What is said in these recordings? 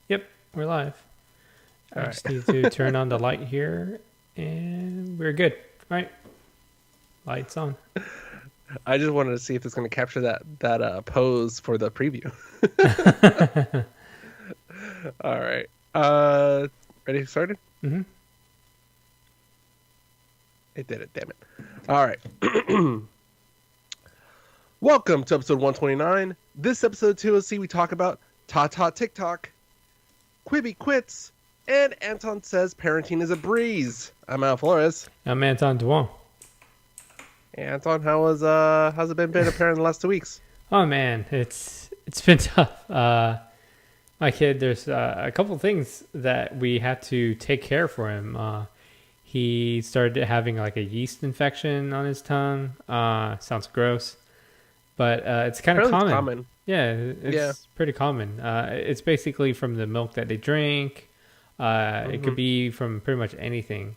Yep, we're live. All I right. just need to turn on the light here, and we're good. All right, lights on. I just wanted to see if it's going to capture that pose for the preview. All right. Ready to start it? hmm It did it. Damn it. All right. Welcome to episode 129. This episode 2OC we talk about Ta TikTok, Quibi quits, and Anton says parenting is a breeze. I'm Al Flores. I'm Anton Duan. Hey, Anton, how's it been a parent in the last 2 weeks? Oh man, it's been tough. My kid, there's a couple things that we had to take care for him. He started having like a yeast infection on his tongue. Sounds gross, but it's kind of Apparently it's common. common. Yeah, Yeah. it's pretty common. It's basically from the milk that they drink. It could be from pretty much anything.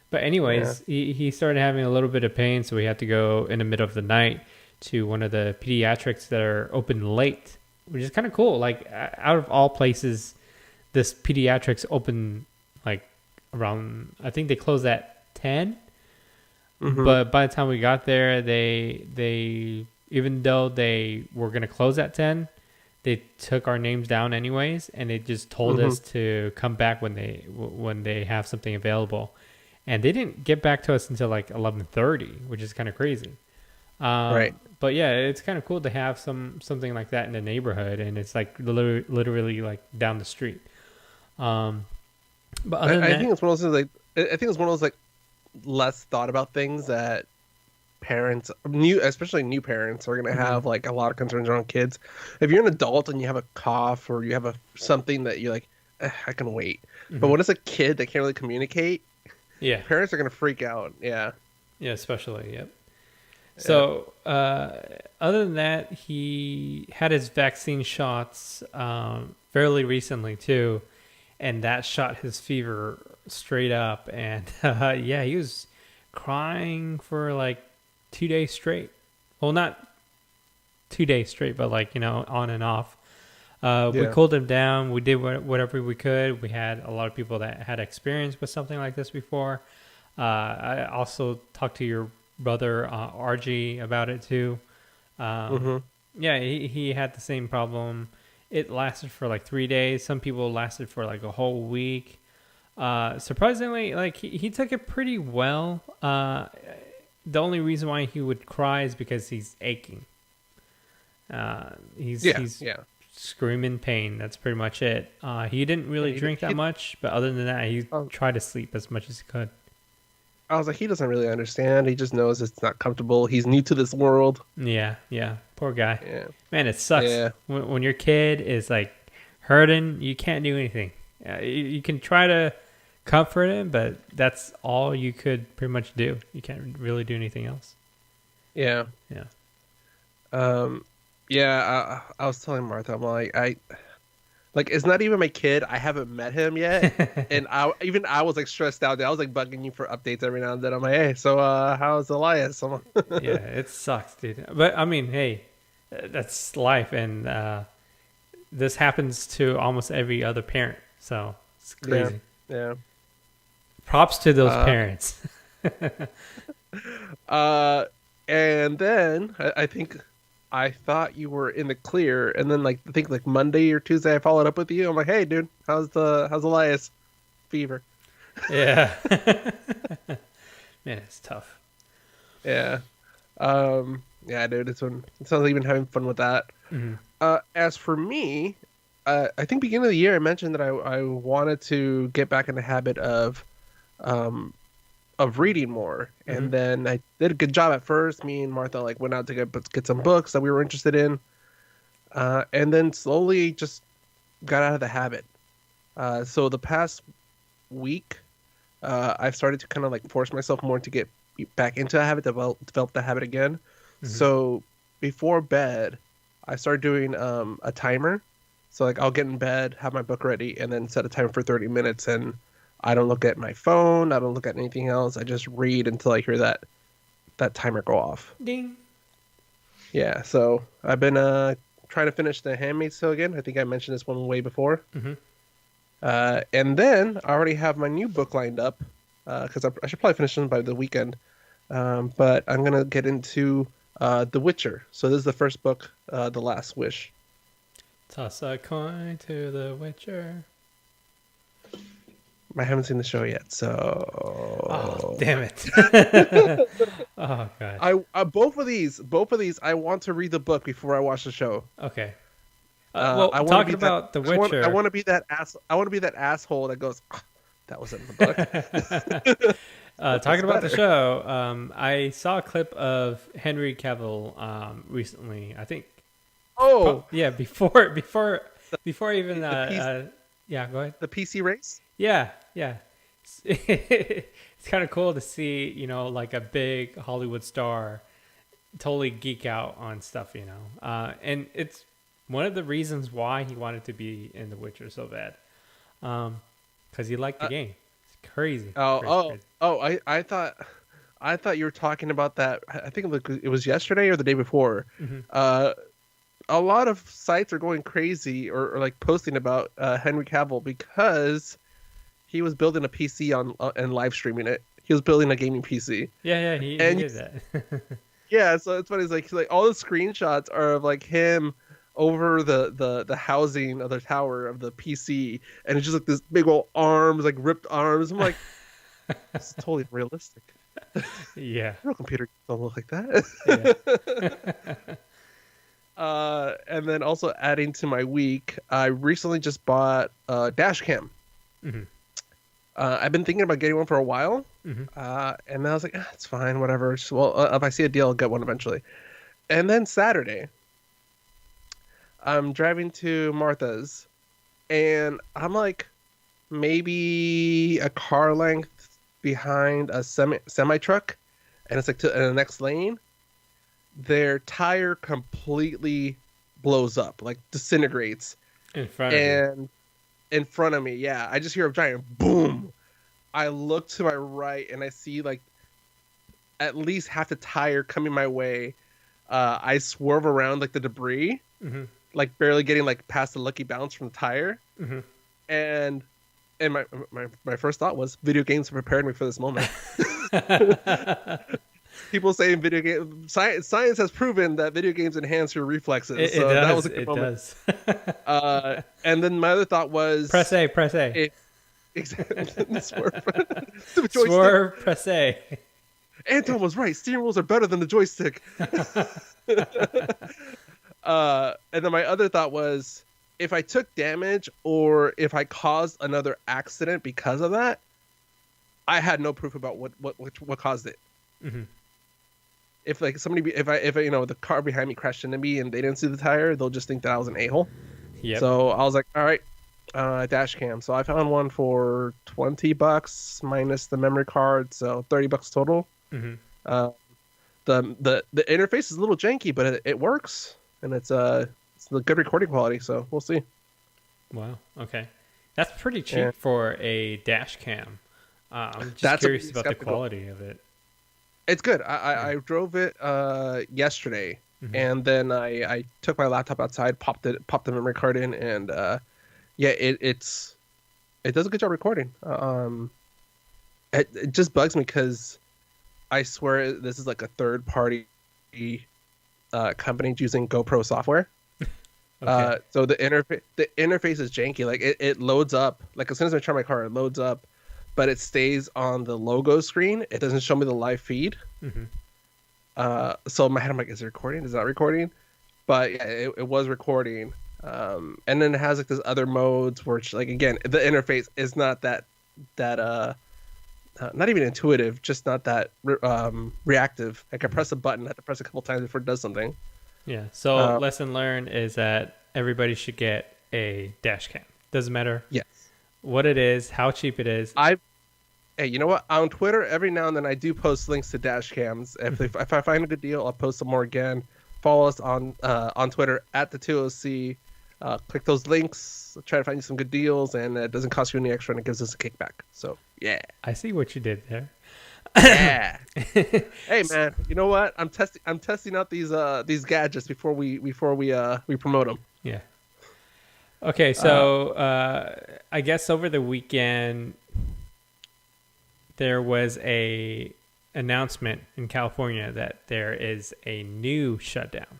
But anyways, he started having a little bit of pain, so we had to go in the middle of the night to one of the pediatrics that are open late, which is kind of cool. Like out of all places, this pediatrics open like around. I think they close at 10. But by the time we got there, they even though they were gonna close at 10, they took our names down anyways, and they just told us to come back when they have something available. And they didn't get back to us until like 11:30, which is kind of crazy. Right. But yeah, it's kind of cool to have something like that in the neighborhood, and it's like literally like down the street. But other than I that, think it's one of those things I think it's one of those less thought about things that parents, especially new parents, are gonna have like a lot of concerns around kids. If you're an adult and you have a cough or you have something that you're like, I can wait. But when it's a kid that can't really communicate, yeah, parents are gonna freak out. Yeah. yeah, especially yep. So other than that, he had his vaccine shots fairly recently too, and that shot his fever straight up. And yeah, he was crying for like 2 days straight. Well, not 2 days straight, but like on and off. We cooled him down. We did whatever we could. We had a lot of people that had experience with something like this before. I also talked to your brother RG about it too. Yeah, he had the same problem. It lasted for like 3 days. Some people lasted for like a whole week. Surprisingly, like he took it pretty well. The only reason why he would cry is because he's aching. He's screaming pain. That's pretty much it. He didn't really drink that much, but other than that, he tried to sleep as much as he could. I was like, he doesn't really understand. He just knows it's not comfortable. He's new to this world. Yeah. Poor guy. Yeah. Man, it sucks. Yeah. When your kid is like hurting, you can't do anything. You can try to comfort him, but that's all you could pretty much do. You can't really do anything else. Yeah. Yeah. Yeah, I was telling Martha, I'm like, it's not even my kid. I haven't met him yet, and I was like stressed out. I was like bugging you for updates every now and then. I'm like, hey, so how's Elias? Yeah, it sucks, dude. But I mean, hey, that's life, and this happens to almost every other parent. So it's crazy. Yeah. Props to those parents. And then I thought you were in the clear, and then I think like Monday or Tuesday I followed up with you. I'm like, hey, dude, how's Elias fever? Yeah. Man, it's tough. Yeah. Yeah, dude, it sounds like you've been having fun with that. As for me, I think beginning of the year I mentioned that I wanted to get back in the habit of reading more, and then I did a good job at first. Me and Martha went out to get some books that we were interested in, and then slowly just got out of the habit. So the past week, I've started to kind of force myself more to get back into a habit, develop the habit again. So before bed, I started doing a timer. So I'll get in bed, have my book ready, and then set a timer for 30 minutes, and I don't look at my phone. I don't look at anything else. I just read until I hear that timer go off. Ding. Yeah, so I've been trying to finish The Handmaid's Tale again. I think I mentioned this one way before. Mm-hmm. And then I already have my new book lined up because I should probably finish them by the weekend. But I'm gonna get into The Witcher. So this is the first book, The Last Wish. Toss a coin to the Witcher. I haven't seen the show yet, so. Oh, damn it! Oh god. I both of these, I want to read the book before I watch the show. Okay. Well, talking about The Witcher, I want to be that asshole that goes, oh, that was in the book. Talking about the show, I saw a clip of Henry Cavill recently. I think. Oh, yeah. Before even. Yeah, go ahead. The PC race. Yeah. It's kind of cool to see, like a big Hollywood star totally geek out on stuff, and it's one of the reasons why he wanted to be in The Witcher so bad, because he liked the game. It's crazy. I thought you were talking about that. I think it was yesterday or the day before. Mm-hmm. A lot of sites are going crazy or like posting about Henry Cavill because he was building a PC and live streaming it. He was building a gaming PC. Yeah, he did that. Yeah, so it's funny. It's like all the screenshots are of like him over the housing of the tower of the PC, and it's just like this big old arms, like ripped arms. I'm like, it's totally realistic. Yeah, real computers don't look like that. Yeah. And then also adding to my week, I recently just bought a dash cam. Mm-hmm. I've been thinking about getting one for a while, mm-hmm. And then I was like, it's fine, whatever. If I see a deal, I'll get one eventually. And then Saturday, I'm driving to Martha's, and I'm like maybe a car length behind a semi truck, and it's like in the next lane. Their tire completely blows up, like disintegrates in front of me. Yeah, I just hear a giant boom. I look to my right and I see like at least half the tire coming my way. I swerve around like the debris, mm-hmm. like barely getting like past the lucky bounce from the tire. Mm-hmm. And my first thought was video games prepared me for this moment. People saying video game science has proven that video games enhance your reflexes. It so does, that was a good moment. Does. And then my other thought was press A. Exactly. Swerve, press A. Anton was right. Steering wheels are better than the joystick. And then my other thought was, if I took damage or if I caused another accident because of that, I had no proof about what caused it. Mm-hmm. If like somebody, if the car behind me crashed into me and they didn't see the tire, they'll just think that I was an a-hole. Yep. So I was like, all right, dash cam. So I found one for $20 minus the memory card, so $30 total. Mm-hmm. The interface is a little janky, but it works, and it's a good recording quality. So we'll see. Wow. Okay, that's pretty cheap for a dash cam. I'm just curious about the quality of it. It's good. I drove it yesterday, mm-hmm. and then I took my laptop outside, popped the memory card in, and it does a good job recording. It just bugs me because I swear this is like a third party company using GoPro software. Okay. So the interface is janky. Like it loads up. Like as soon as I turn my car, it loads up, but it stays on the logo screen. It doesn't show me the live feed. Mm-hmm. So in my head, I'm like, is it recording? Is it not recording? But yeah, it was recording. And then it has like this other modes where it's like, again, the interface is not that not even intuitive, just not that reactive. Like I press a button, I have to press a couple times before it does something. Yeah. So lesson learned is that everybody should get a dash cam. Doesn't matter. Yes. What it is, how cheap it is. Hey, you know what? On Twitter, every now and then I do post links to dash cams. If I find a good deal, I'll post some more again. Follow us on Twitter at the 2OC. Click those links. Try to find you some good deals, and it doesn't cost you any extra, and it gives us a kickback. So yeah, I see what you did there. Yeah. Hey man, you know what? I'm testing out these gadgets before we promote them. Yeah. Okay, so I guess over the weekend there was a announcement in California that there is a new shutdown.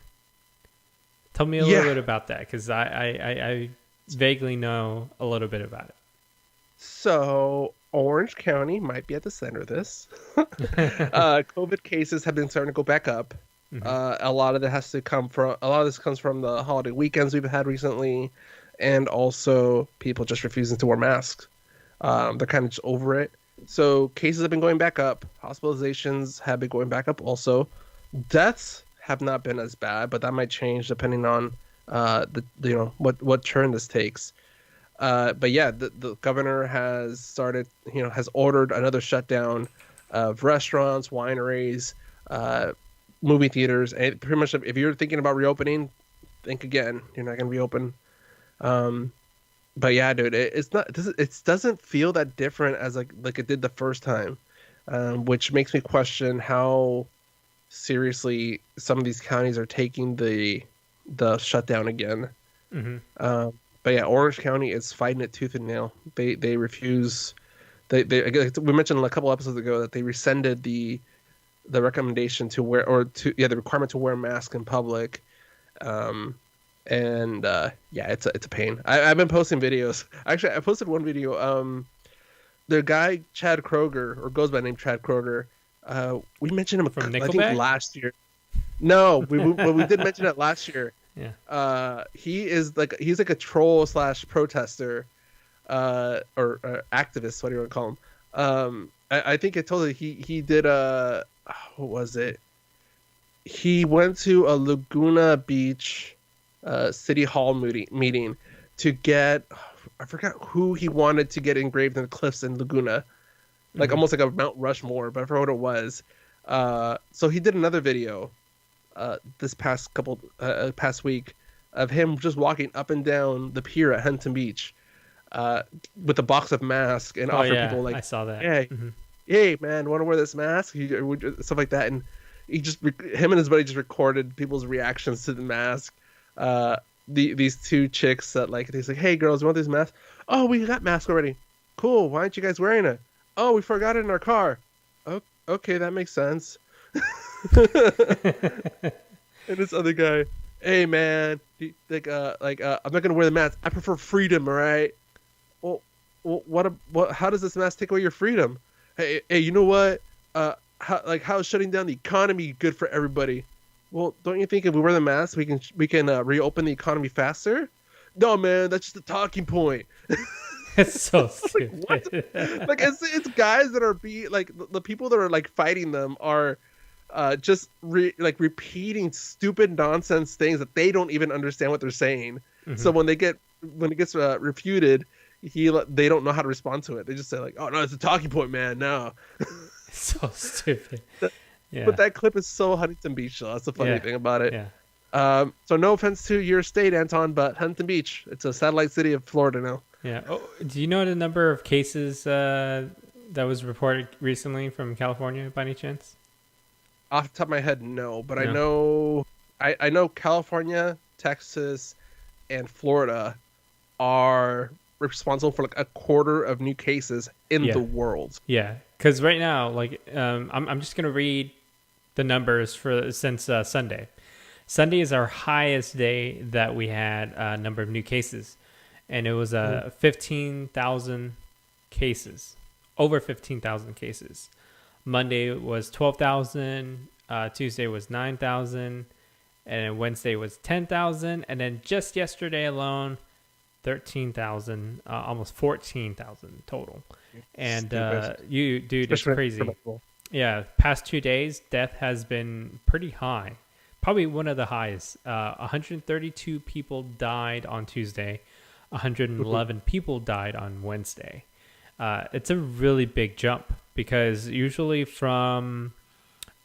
Tell me a little bit about that, because I vaguely know a little bit about it. So Orange County might be at the center of this. COVID cases have been starting to go back up. A lot of this comes from the holiday weekends we've had recently, and also people just refusing to wear masks. They're kind of just over it. So cases have been going back up. Hospitalizations have been going back up also. Deaths have not been as bad, but that might change depending on what turn this takes. But yeah, the governor has ordered another shutdown of restaurants, wineries, movie theaters, and pretty much if you're thinking about reopening, think again. You're not going to reopen. But yeah, dude, it doesn't feel that different as like it did the first time, which makes me question how seriously some of these counties are taking the shutdown again. But yeah, Orange County is fighting it tooth and nail. They refuse. We mentioned a couple episodes ago that they rescinded the recommendation to wear the requirement to wear a mask in public. It's a pain. I've been posting videos. Actually, I posted one video. The guy Chad Kroger, or goes by the name Chad Kroger. We mentioned him from I Nickelback? think last year. No, we did mention it last year. Yeah. He's like a troll / protester, or activist. What do you want to call him? I think I told you he did what was it? He went to a Laguna Beach city hall meeting to get, I forgot who he wanted to get engraved in the cliffs in Laguna, like almost like a Mount Rushmore, but I forgot what it was. So he did another video this past week of him just walking up and down the pier at Huntington Beach with a box of masks and offer people like, I saw that. Hey man, want to wear this mask? Stuff like that. And him and his buddy just recorded people's reactions to the mask. These two chicks that he's like, hey girls, you want these masks? Oh, we got masks already. Cool. Why aren't you guys wearing it? Oh, we forgot it in our car. Oh, okay, that makes sense. And this other guy, hey man, I'm not gonna wear the mask. I prefer freedom. All right. Well, what? How does this mask take away your freedom? Hey, you know what? How is shutting down the economy good for everybody? Well, don't you think if we wear the mask, we can reopen the economy faster? No, man, that's just a talking point. It's so stupid. It's guys that are the people that are fighting them are just repeating stupid nonsense things that they don't even understand what they're saying. So when it gets refuted, they don't know how to respond to it. They just say oh no, it's a talking point, man. No. So stupid. Yeah. But that clip is so Huntington Beach, though. That's the funny thing about it. Yeah. So no offense to your state, Anton, but Huntington Beach, it's a satellite city of Florida now. Yeah. Oh, do you know the number of cases that was reported recently from California, by any chance? Off the top of my head, no. But No. I know California, Texas, and Florida are responsible for a quarter of new cases in the world. Yeah. Because right now, I'm just gonna read the numbers since Sunday. Sunday is our highest day that we had a number of new cases, and it was 15,000 cases, over 15,000 cases. Monday was 12,000, Tuesday was 9,000, and then Wednesday was 10,000, and then just yesterday alone, 13,000, almost 14,000 total. And dude, it's crazy. Yeah, past 2 days, death has been pretty high. Probably one of the highest. 132 people died on Tuesday. 111 people died on Wednesday. It's a really big jump because usually from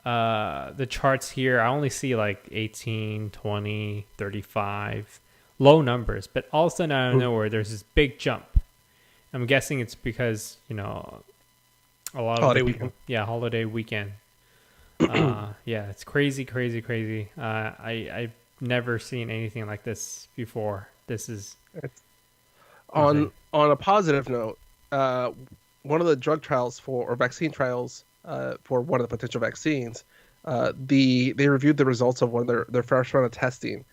the charts here, I only see 18, 20, 35, low numbers. But all of a sudden, out of nowhere, there's this big jump. I'm guessing it's because, A lot of holiday the weekend. people. Yeah, holiday weekend. Yeah, it's crazy, crazy, crazy. I've never seen anything like this before. This is It's, insane. on a positive note, uh, one of the drug trials for or vaccine trials for one of the potential vaccines, they reviewed the results of one of their first round of testing,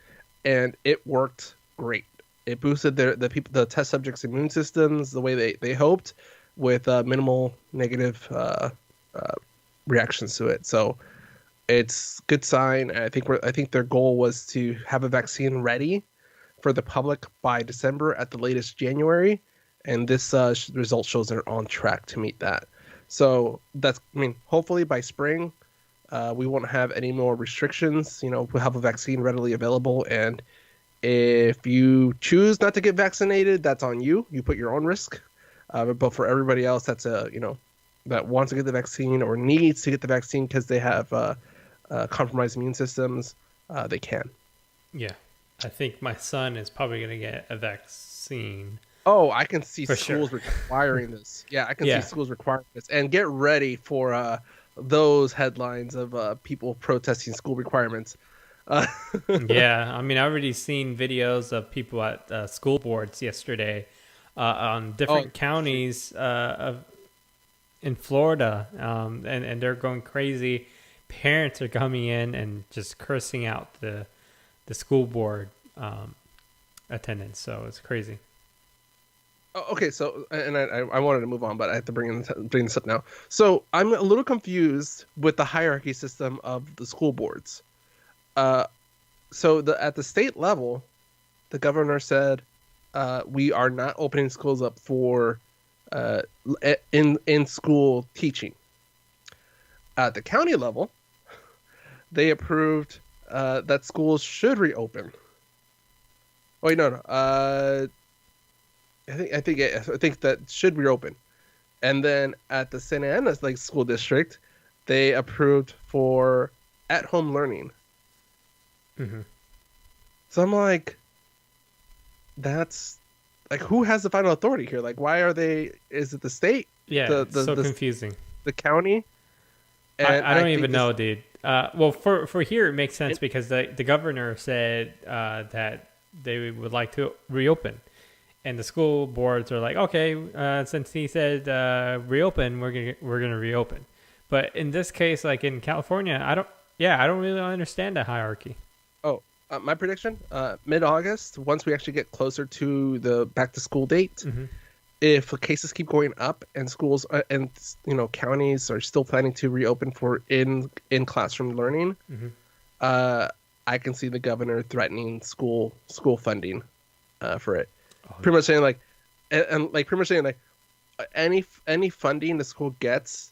and it worked great. It boosted the test subjects' immune systems the way they hoped, with minimal negative reactions to it. So it's good sign. I think their goal was to have a vaccine ready for the public by December at the latest January, and this result shows they're on track to meet that. So hopefully by spring, we won't have any more restrictions. We'll have a vaccine readily available, and if you choose not to get vaccinated, that's on you. You put your own risk. But for everybody else, that wants to get the vaccine or needs to get the vaccine because they have compromised immune systems, they can. Yeah, I think my son is probably gonna get a vaccine Oh, I can see for schools sure. requiring this. Yeah, I can see Yeah, schools requiring this. And get ready for those headlines of people protesting school requirements. Uh, yeah. I mean, I already seen videos of people at school boards yesterday on oh, different counties in Florida, and they're going crazy. Parents are coming in and just cursing out the school board attendance. So it's crazy. okay. So, and I wanted to move on, but I have to bring this up now. So I'm a little confused with the hierarchy system of the school boards. Uh, at the state level, the governor said we are not opening schools up for uh, in school teaching. At the county level, they approved that schools should reopen. Wait, no, no. I think that should reopen. And then at the Santa Ana school district, they approved for at-home learning. Hmm. So I'm like, that's like, who has the final authority here? Like, why are they? Is it the state, Yeah, the it's the so the, confusing. the county? And I I don't think even this. know, dude. Well, for here it makes sense because the governor said that they would like to reopen, and the school boards are like, okay, since he said reopen, we're gonna reopen. But in this case, like in California, I don't really understand the hierarchy. Oh, my prediction: mid-August, once we actually get closer to the back to school date, Hmm. if cases keep going up and schools and counties are still planning to reopen for in classroom learning, Hmm. uh, I can see the governor threatening school funding for it. Oh, Pretty much saying like, and like pretty much saying like, any funding the school gets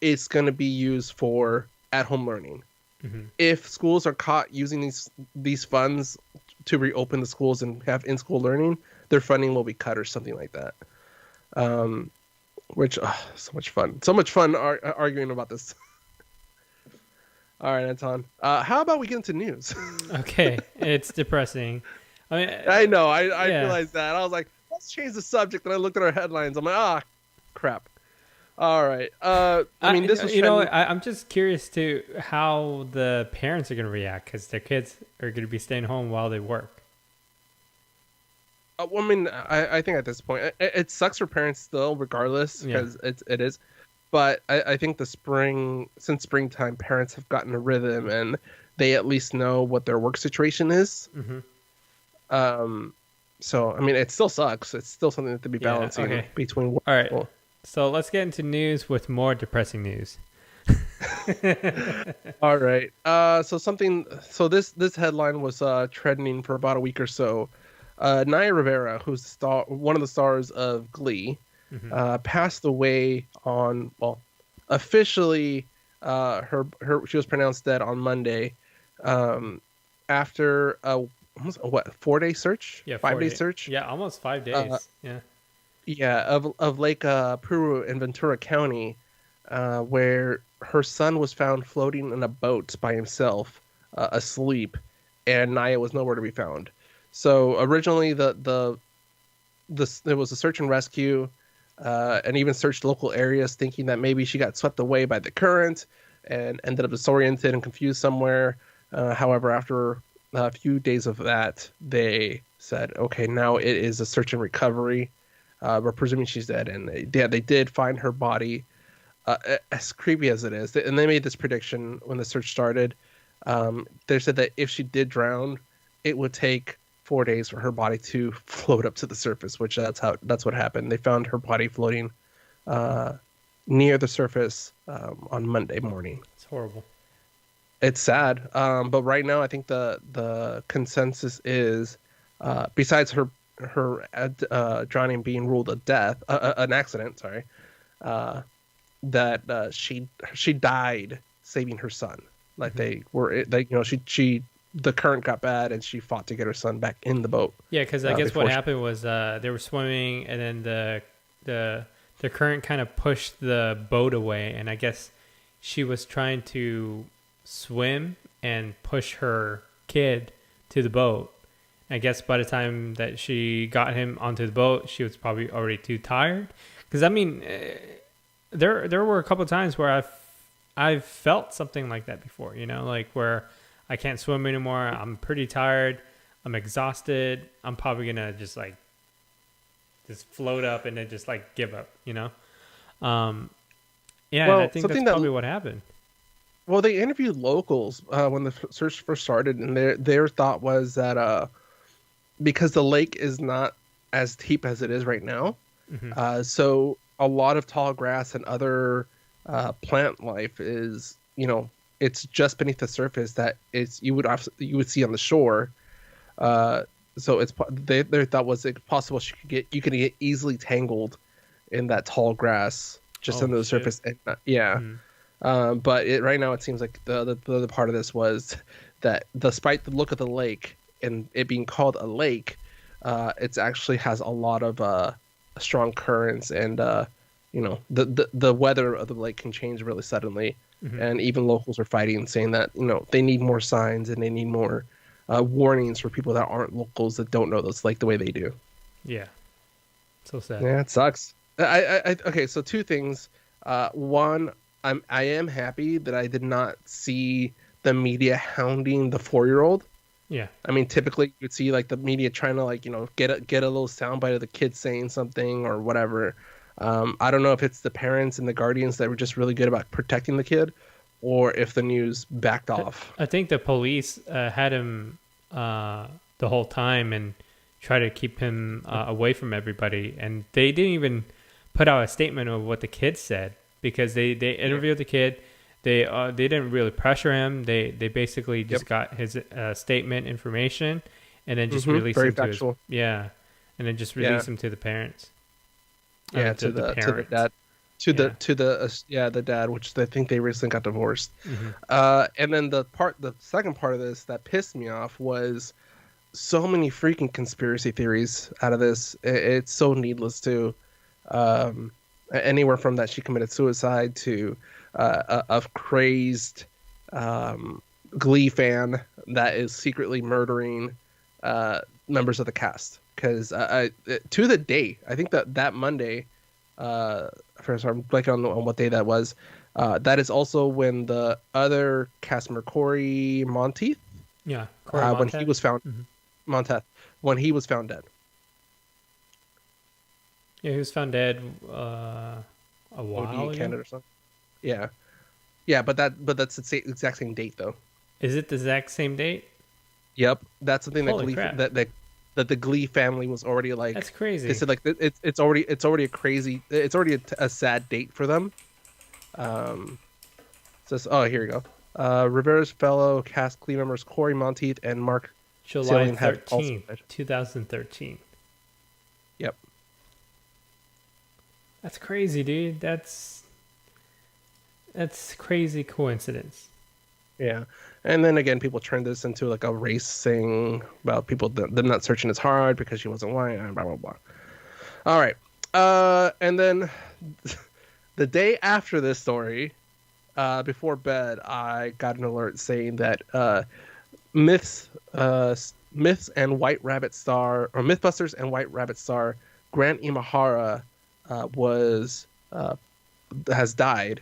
is going to be used for at home learning. hmm. If schools are caught using these funds to reopen the schools and have in school learning, their funding will be cut or something like that. Um, which so much fun arguing about this. All right, Anton. How about we get into news? Okay, it's depressing. I mean, I know. I yeah. realized that. I was like, let's change the subject. And I looked at our headlines. I'm like, crap. All right. I mean, this was trending. I'm just curious to how the parents are going to react because their kids are going to be staying home while they work. Well, I mean, I think at this point, it sucks for parents still, regardless, Yeah. because it is. But I think since springtime, parents have gotten a rhythm and they at least know what their work situation is. Mm-hmm. So I mean, it still sucks. It's still something to be Yeah, balancing okay. between work. All right. Well, So let's get into news with more depressing news. all right. So this headline was trending for about a week or so. Naya Rivera, who's one of the stars of Glee, Mm-hmm. passed away on, well, officially, she was pronounced dead on Monday, after almost a 4-day search, Yeah, 5-day 4 days. search, Yeah, almost 5 days. Yeah. yeah, of Lake Peru in Ventura County, where her son was found floating in a boat by himself, asleep, and Naya was nowhere to be found. So originally, there was a search and rescue. and even searched local areas, thinking that maybe she got swept away by the current and ended up disoriented and confused somewhere. However, after a few days of that, they said, okay, now it is a search and recovery. We're presuming she's dead. And they did find her body, as creepy as it is. And they made this prediction when the search started. They said that if she did drown, it would take 4 days for her body to float up to the surface, which that's what happened. They found her body floating near the surface on Monday morning. It's horrible. It's sad, but right now I think the consensus is, besides her drowning being ruled a death, an accident, sorry, that she died saving her son. Like they were, like, she the current got bad and she fought to get her son back in the boat. Yeah, because I guess what happened was they were swimming and then the current kind of pushed the boat away, and I guess she was trying to swim and push her kid to the boat. I guess by the time that she got him onto the boat, she was probably already too tired. Because I mean, there were a couple of times where I've felt something like that before. Like where I can't swim anymore. I'm pretty tired. I'm exhausted. I'm probably gonna just float up and then just give up. Yeah, well, and I think that's probably what happened. Well, they interviewed locals when the search first started, and their thought was that because the lake is not as deep as it is right now, so a lot of tall grass and other plant life is, it's just beneath the surface that you would see on the shore. So their thought was it possible you could get easily tangled in that tall grass just under the surface. And, but right now it seems like the other part of this was that despite the look of the lake and it being called a lake, it actually has a lot of strong currents, and the weather of the lake can change really suddenly. And even locals are fighting, saying that they need more signs and they need more warnings for people that aren't locals that don't know this lake the way they do. Yeah, so sad. Yeah, it sucks. Okay, so two things. One, I am happy that I did not see the media hounding the 4-year-old. Yeah, I mean, typically you'd see the media trying to get a little soundbite of the kid saying something or whatever. I don't know if it's the parents and the guardians that were just really good about protecting the kid, or if the news backed off. I think the police had him the whole time and tried to keep him away from everybody, and they didn't even put out a statement of what the kid said, because they interviewed the kid. They didn't really pressure him. They basically just got his statement information and then just released him factual. And then just released him to the parents. Yeah, to the dad, the dad, which I think they recently got divorced. And then the second part of this that pissed me off was so many freaking conspiracy theories out of this. It's so needless too. Anywhere from that she committed suicide to a crazed Glee fan that is secretly murdering members of the cast. Because to the day, I think that Monday, first I'm blanking on what day that was. That is also when the other cast member, Corey Monteith, when he was found, Monteith, when he was found dead. Yeah, he was found dead a while ago. Canada or something. Yeah, but that's the exact same date though. Is it the exact same date? Yep, that's something Holy that the Glee family was already like. That's crazy. They said it's already a crazy. It's already a sad date for them. Says here you go. Rivera's fellow cast Glee members Corey Monteith and Mark July 13th, 2013. Yep. That's crazy, dude. That's crazy coincidence. Yeah. And then again, people turned this into a race thing about people them not searching as hard because she wasn't white, and blah, blah, blah. All right. And then the day after this story, before bed, I got an alert saying that Myths and White Rabbit star, or Mythbusters and White Rabbit star Grant Imahara was has died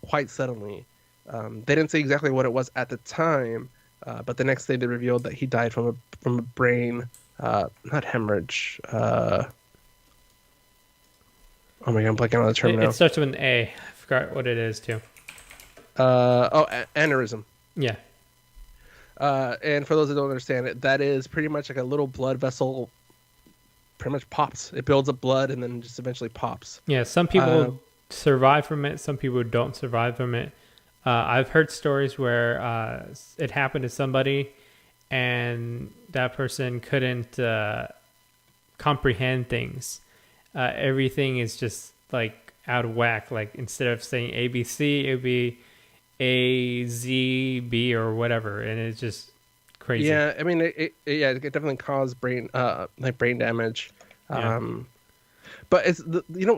quite suddenly. They didn't say exactly what it was at the time, but the next day they revealed that he died from a brain, not hemorrhage. Oh my god, I'm blanking on the term now. It starts with an A. I forgot what it is too. Aneurysm. Yeah. And for those that don't understand it, that is pretty much like a little blood vessel. Pretty much pops. It builds up blood and then just eventually pops. Yeah. Some people survive from it. Some people don't survive from it. I've heard stories where it happened to somebody, and that person couldn't comprehend things. Everything is just like out of whack. Like instead of saying ABC, it would be AZB or whatever, and it's just crazy. Yeah, I mean, it definitely caused brain damage. Yeah. But it's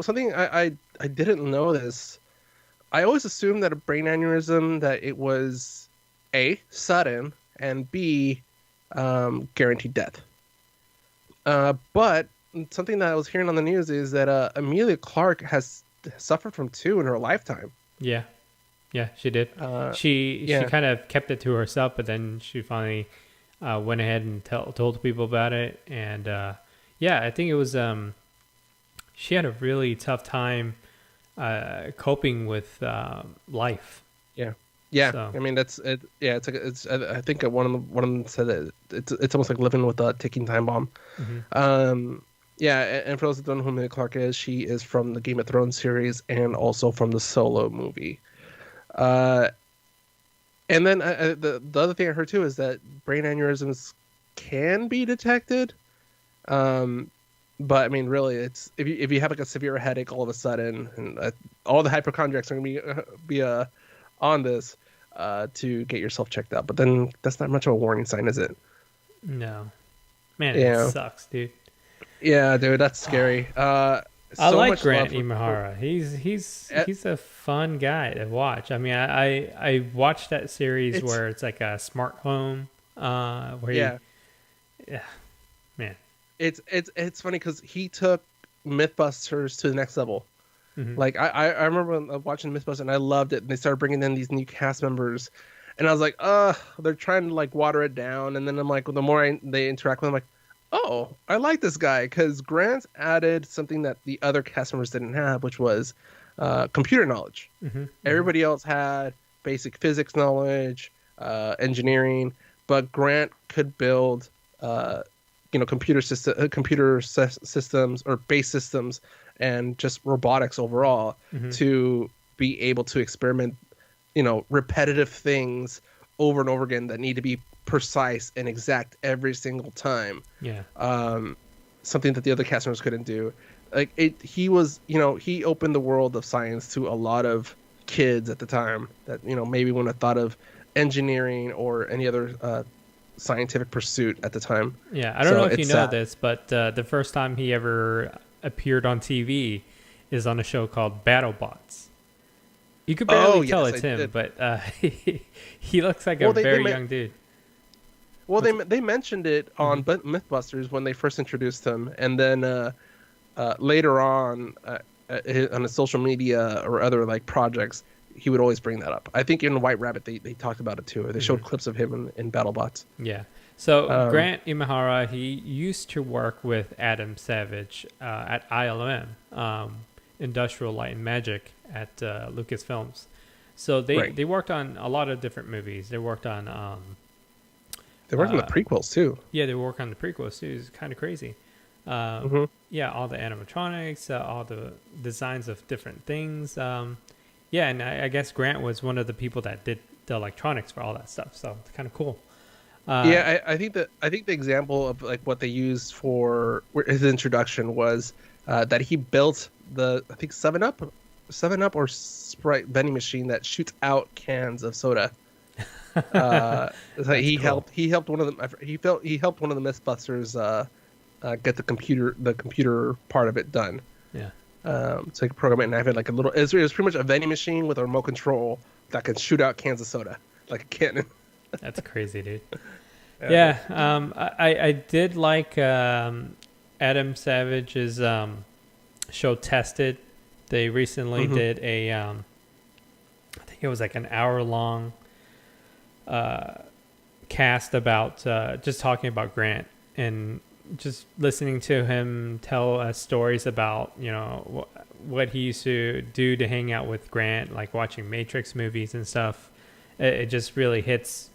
something I didn't know this. I always assumed that a brain aneurysm, that it was A, sudden, and B, guaranteed death. But something that I was hearing on the news is that Emilia Clarke has suffered from 2 in her lifetime. Yeah, she did. She kind of kept it to herself, but then she finally went ahead and told people about it. And I think it was she had a really tough time coping with life. Yeah. So. I mean, that's it. Yeah, I think one of them said that it's almost like living with a ticking time bomb. Mm-hmm. And for those that don't know who Emilia Clarke is, she is from the Game of Thrones series and also from the Solo movie. And then the other thing I heard too is that brain aneurysms can be detected. But I mean, really, it's if you have like a severe headache all of a sudden, and all the hypochondriacs are going to be on this to get yourself checked out. But then that's not much of a warning sign, is it? No, man, it sucks, dude. Yeah, dude, that's scary. I like Grant Imahara. He's a fun guy to watch. I mean, I watched that series where it's like a smart home, man. It's funny because he took Mythbusters to the next level. Mm-hmm. Like I remember watching Mythbusters and I loved it. And they started bringing in these new cast members, and I was like, they're trying to like water it down. And then I'm like, the more they interact with him, I'm like, oh, I like this guy because Grant added something that the other cast members didn't have, which was computer knowledge. Mm-hmm. Everybody else had basic physics knowledge, engineering, but Grant could build computer systems or base systems and just robotics overall to be able to experiment, repetitive things over and over again that need to be precise and exact every single time. Yeah. Something that the other cast members couldn't do. Like he opened the world of science to a lot of kids at the time that, maybe wouldn't have thought of engineering or any other scientific pursuit at the time. Yeah, I don't know if you know this, but the first time he ever appeared on TV is on a show called BattleBots. You could barely tell it's him, but he looks like a very young dude. Well, they mentioned it on Mythbusters when they first introduced him, and then later on his social media or other like projects, he would always bring that up. I think in White Rabbit they talked about it too. They showed clips of him in BattleBots. Yeah. So Grant Imahara, he used to work with Adam Savage at ILM, Industrial Light and Magic at Lucasfilms. So they worked on a lot of different movies. They worked on they worked on the prequels too. Yeah, they worked on the prequels too. It's kind of crazy. Yeah, all the animatronics, all the designs of different things. Yeah, and I guess Grant was one of the people that did the electronics for all that stuff. So it's kind of cool. I think the example of like what they used for his introduction was that he built the 7-Up or Sprite vending machine that shoots out cans of soda. He helped one of them. He helped one of the Mythbusters get the computer part of it done. Yeah. So he could program it and have it like a little. It was pretty much a vending machine with a remote control that can shoot out cans of soda like a cannon. That's crazy, dude. Yeah. I did like Adam Savage's show Tested. They recently did a, I think it was like an hour-long cast about just talking about Grant and just listening to him tell us stories about, you know, what he used to do to hang out with Grant, like watching Matrix movies and stuff. It just really hits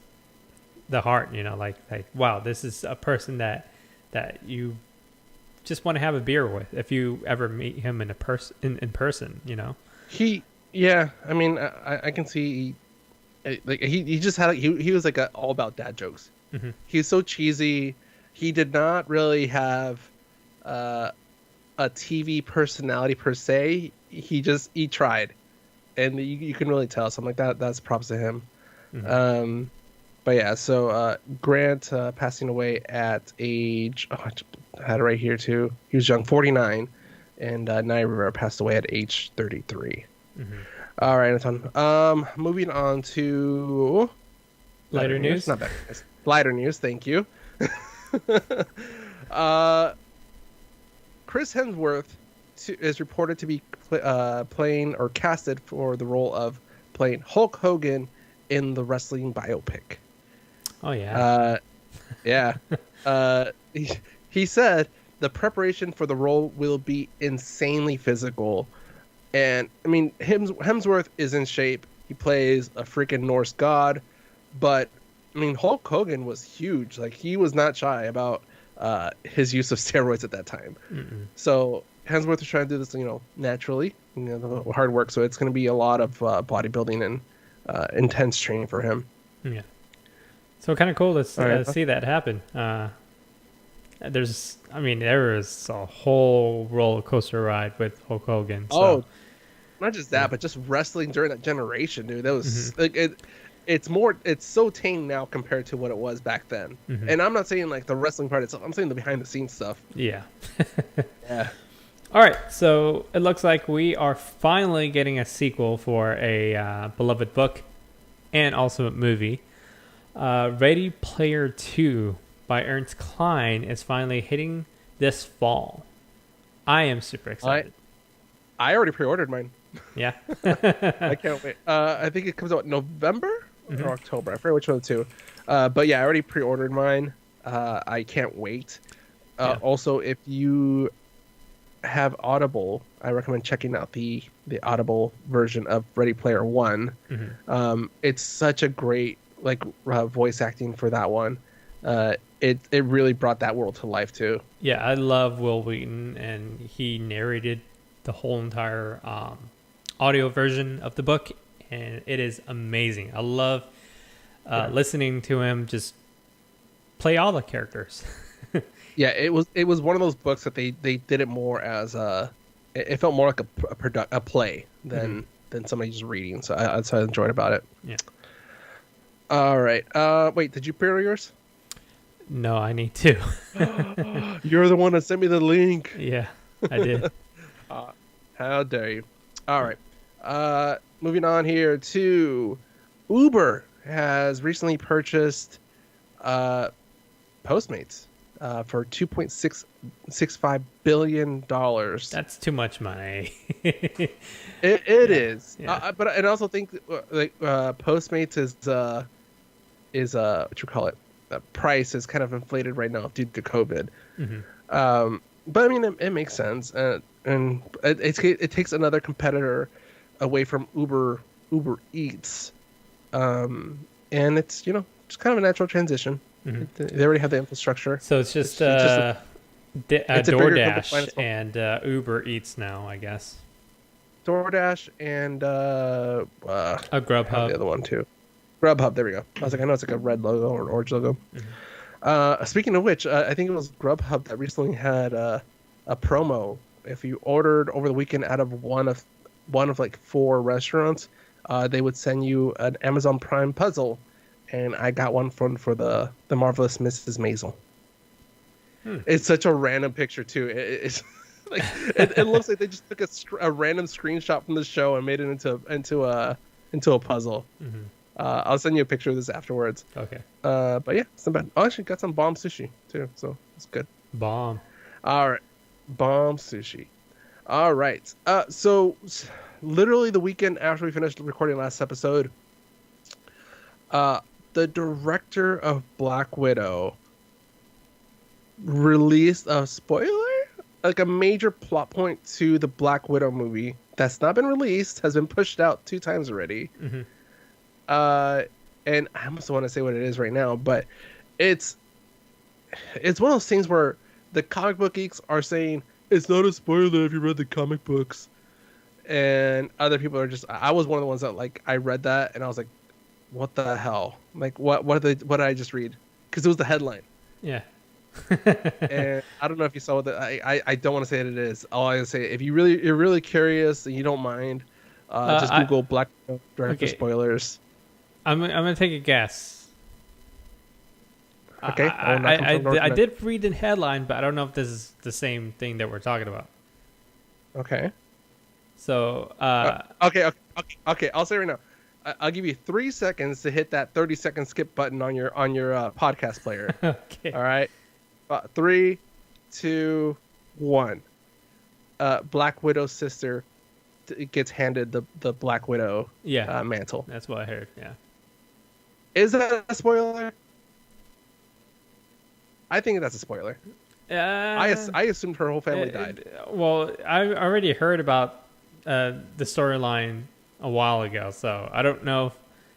the heart, you know, like wow, this is a person that you just want to have a beer with if you ever meet him in person, you know. I mean, I can see, like he just had, he was like all about dad jokes. He was so cheesy. He did not really have a TV personality per se. He tried, and you can really tell. So I'm like, that's props to him. But yeah, so Grant passing away at age, I had it right here too. He was young, 49, and Naya Rivera passed away at age 33. All right, Anton. Moving on to lighter news. Not better news. Lighter news. Thank you. Chris Hemsworth is reported to be playing or casted for the role of playing Hulk Hogan in the wrestling biopic. Oh yeah. He said the preparation for the role will be insanely physical, and I mean Hemsworth is in shape. He plays a freaking Norse god, but I mean Hulk Hogan was huge. Like he was not shy about his use of steroids at that time. So Hemsworth is trying to do this, you know, naturally, you know, the hard work. So it's going to be a lot of bodybuilding and intense training for him. Yeah. So kind of cool to see that happen. There is a whole roller coaster ride with Hulk Hogan. So. Oh, not just that, but just wrestling during that generation, dude. That was like it's so tame now compared to what it was back then. And I'm not saying like the wrestling part itself. I'm saying the behind the scenes stuff. Yeah. Yeah. All right, so it looks like we are finally getting a sequel for a beloved book and also a movie. Ready Player 2 by Ernst Cline is finally hitting this fall. I am super excited. I already pre-ordered mine. Yeah. I can't wait. I think it comes out November or October. I forget which one of the two. But yeah, I already pre-ordered mine. I can't wait. Also, if you have Audible, I recommend checking out the Audible version of Ready Player One. It's such a great voice acting for that one. It really brought that world to life too. Yeah, I love Will Wheaton, and he narrated the whole entire audio version of the book, and it is amazing. I love listening to him just play all the characters. Yeah, it was one of those books that they did it more as it felt more like a play than somebody just reading. So that's what I enjoyed about it. Yeah. All right. Wait, did you pre-order yours? No, I need to. You're the one that sent me the link. Yeah, I did. How dare you? All right. Moving on here to Uber has recently purchased Postmates for $2.665 billion. That's too much money. It is. Yeah. But I also think Postmates is what you call it. The price is kind of inflated right now due to COVID. But I mean, it makes sense, and it takes another competitor away from Uber Eats, and it's just kind of a natural transition. They already have the infrastructure, so it's just DoorDash and Uber Eats now, I guess. DoorDash and a Grubhub. The other one too. Grubhub, there we go. I was like, I know it's like a red logo or an orange logo. Speaking of which, I think it was Grubhub that recently had a promo. If you ordered over the weekend out of one of like 4 restaurants, they would send you an Amazon Prime puzzle, and I got one for the Marvelous Mrs. Maisel. It's such a random picture too. It's like it looks like they just took a random screenshot from the show and made it into a puzzle. I'll send you a picture of this afterwards. Okay. But yeah, it's not bad. Oh, actually got some bomb sushi too, so it's good. Bomb. All right, bomb sushi. All right. Literally the weekend after we finished recording last episode, uh, the director of Black Widow released a spoiler, like a major plot point to the Black Widow movie that's not been released, has been pushed out 2 times already. Mm-hmm. Uh, and I almost want to say what it is right now, but it's it's one of those things where the comic book geeks are saying it's not a spoiler if you read the comic books, and other people are just. I was one of the ones that like I read that and I was like, what the hell? Like what did I just read? Because it was the headline. Yeah. And I don't know if you saw that. I don't want to say what it is. All I can say, if you're really curious and you don't mind, just Google Black Director spoilers. I'm gonna take a guess. Okay. I did read the headline, but I don't know if this is the same thing that we're talking about. Okay. So okay. I'll say right now. I'll give you 3 seconds to hit that 30-second skip button on your podcast player. Okay. All right. 3, 2, 1. Black Widow's sister gets handed the Black Widow mantle. That's what I heard. Yeah. Is that a spoiler? I think that's a spoiler. I assumed her whole family died. Well, I already heard about the storyline a while ago, so I don't know if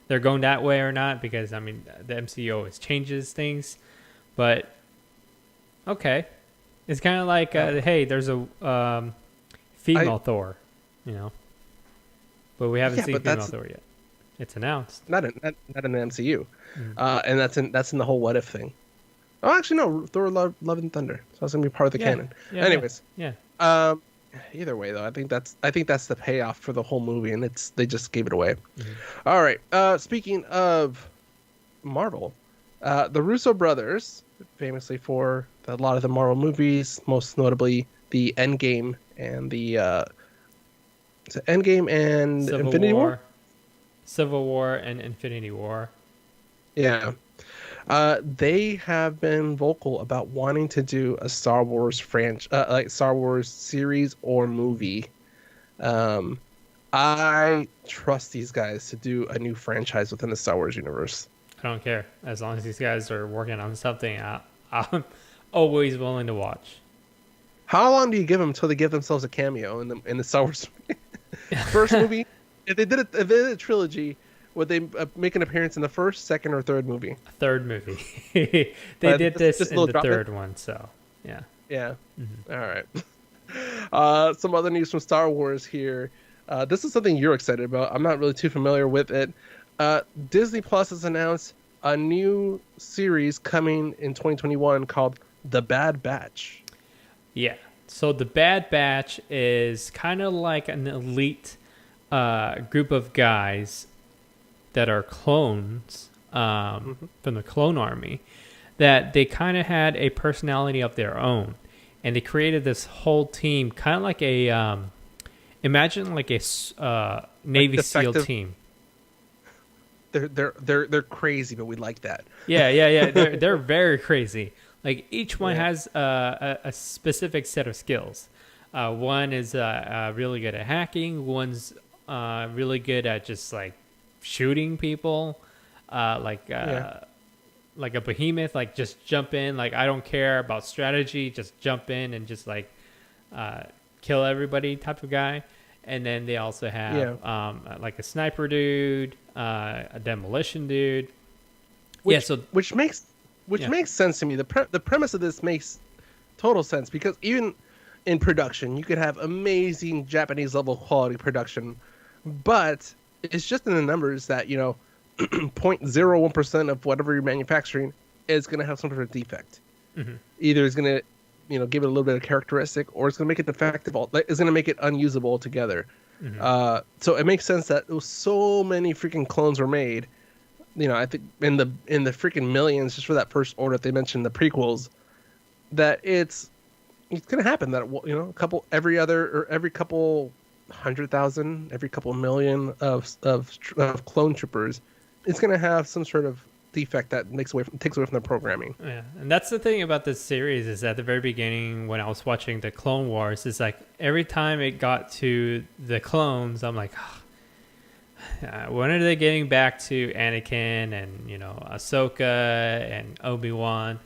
they're going that way or not, because I mean the MCU always changes things, but okay, it's kind of like hey, there's a female Thor, but we haven't seen female Thor yet. It's announced. Not in the MCU, and that's in the whole what if thing. Oh, actually no, Thor: Love and Thunder, so that's gonna be part of the canon. Yeah, anyways, yeah. Either way, though, I think that's the payoff for the whole movie, and they just gave it away. Mm-hmm. All right. Speaking of Marvel, the Russo brothers, famously for a lot of the Marvel movies, most notably the Endgame and Infinity War. Civil War and Infinity War. Yeah. They have been vocal about wanting to do a Star Wars like Star Wars series or movie. I trust these guys to do a new franchise within the Star Wars universe. I don't care, as long as these guys are working on something. I'm always willing to watch. How long do you give them until they give themselves a cameo in the Star Wars first movie? If they did a trilogy, would they make an appearance in the first, second, or third movie? Third movie. They did this in the third one, so yeah. Yeah. Mm-hmm. All right. Some other news from Star Wars here. This is something you're excited about. I'm not really too familiar with it. Disney Plus has announced a new series coming in 2021 called The Bad Batch. Yeah. So The Bad Batch is kind of like an elite group of guys that are clones from the clone army, that they kind of had a personality of their own, and they created this whole team, kind of like a imagine like a Navy SEAL team. They're crazy, but we like that. Yeah. They're very crazy. Like each one has a specific set of skills. One is really good at hacking. One's really good at just like shooting people, like a behemoth, like just jump in, like I don't care about strategy, just jump in and just like kill everybody type of guy. And then they also have like a sniper dude, a demolition dude. Which makes sense to me. The premise of this makes total sense, because even in production you could have amazing Japanese level quality production, but it's just in the numbers that 0.01% of whatever you're manufacturing is going to have some sort of defect. Mm-hmm. Either it's going to give it a little bit of characteristic, or it's going to make it defective. It's going to make it unusable altogether. Mm-hmm. So it makes sense that so many freaking clones were made. I think in the freaking millions just for that first order that they mentioned the prequels, that it's going to happen that every couple 100,000, every couple million of clone troopers, it's going to have some sort of defect that takes away from the programming. Yeah, and that's the thing about this series is at the very beginning when I was watching the Clone Wars, is like every time it got to the clones, I'm like, when are they getting back to Anakin and Ahsoka and Obi-Wan?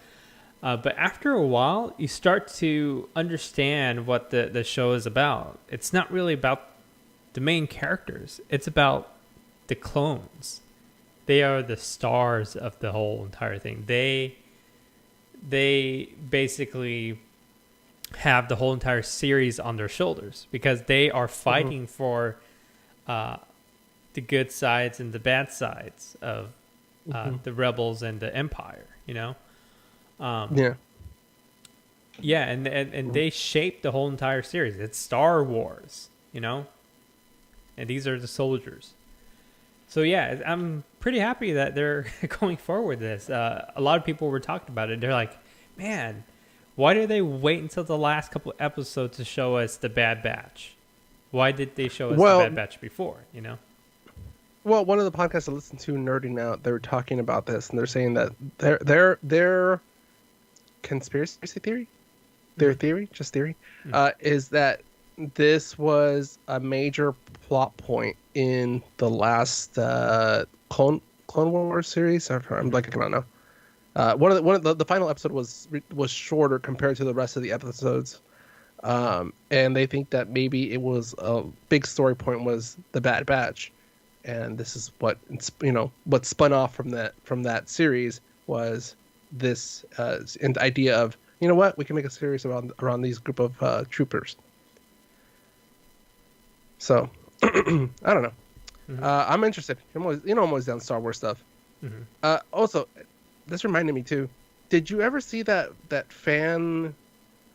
But after a while, you start to understand what the show is about. It's not really about the main characters. It's about the clones. They are the stars of the whole entire thing. They basically have the whole entire series on their shoulders because they are fighting for the good sides and the bad sides of the rebels and the Empire. Yeah, and they shape the whole entire series. It's Star Wars, and these are the soldiers. So yeah, I'm pretty happy that they're going forward with this. A lot of people were talking about it. They're like, man, why did they wait until the last couple of episodes to show us the Bad Batch? Why did they show us the Bad Batch before, Well, one of the podcasts I listened to, Nerding Out, they were talking about this, and they're saying that their conspiracy theory, is that this was a major plot point in the last Clone Wars series. I'm blanking on now. One of the final episode was shorter compared to the rest of the episodes, and they think that maybe it was a big story point was the Bad Batch, and this is what what spun off from that series was this idea of what, we can make a series around these group of troopers. So I don't know. I'm interested. I'm always down Star Wars stuff. Also, this reminded me too. Did you ever see that fan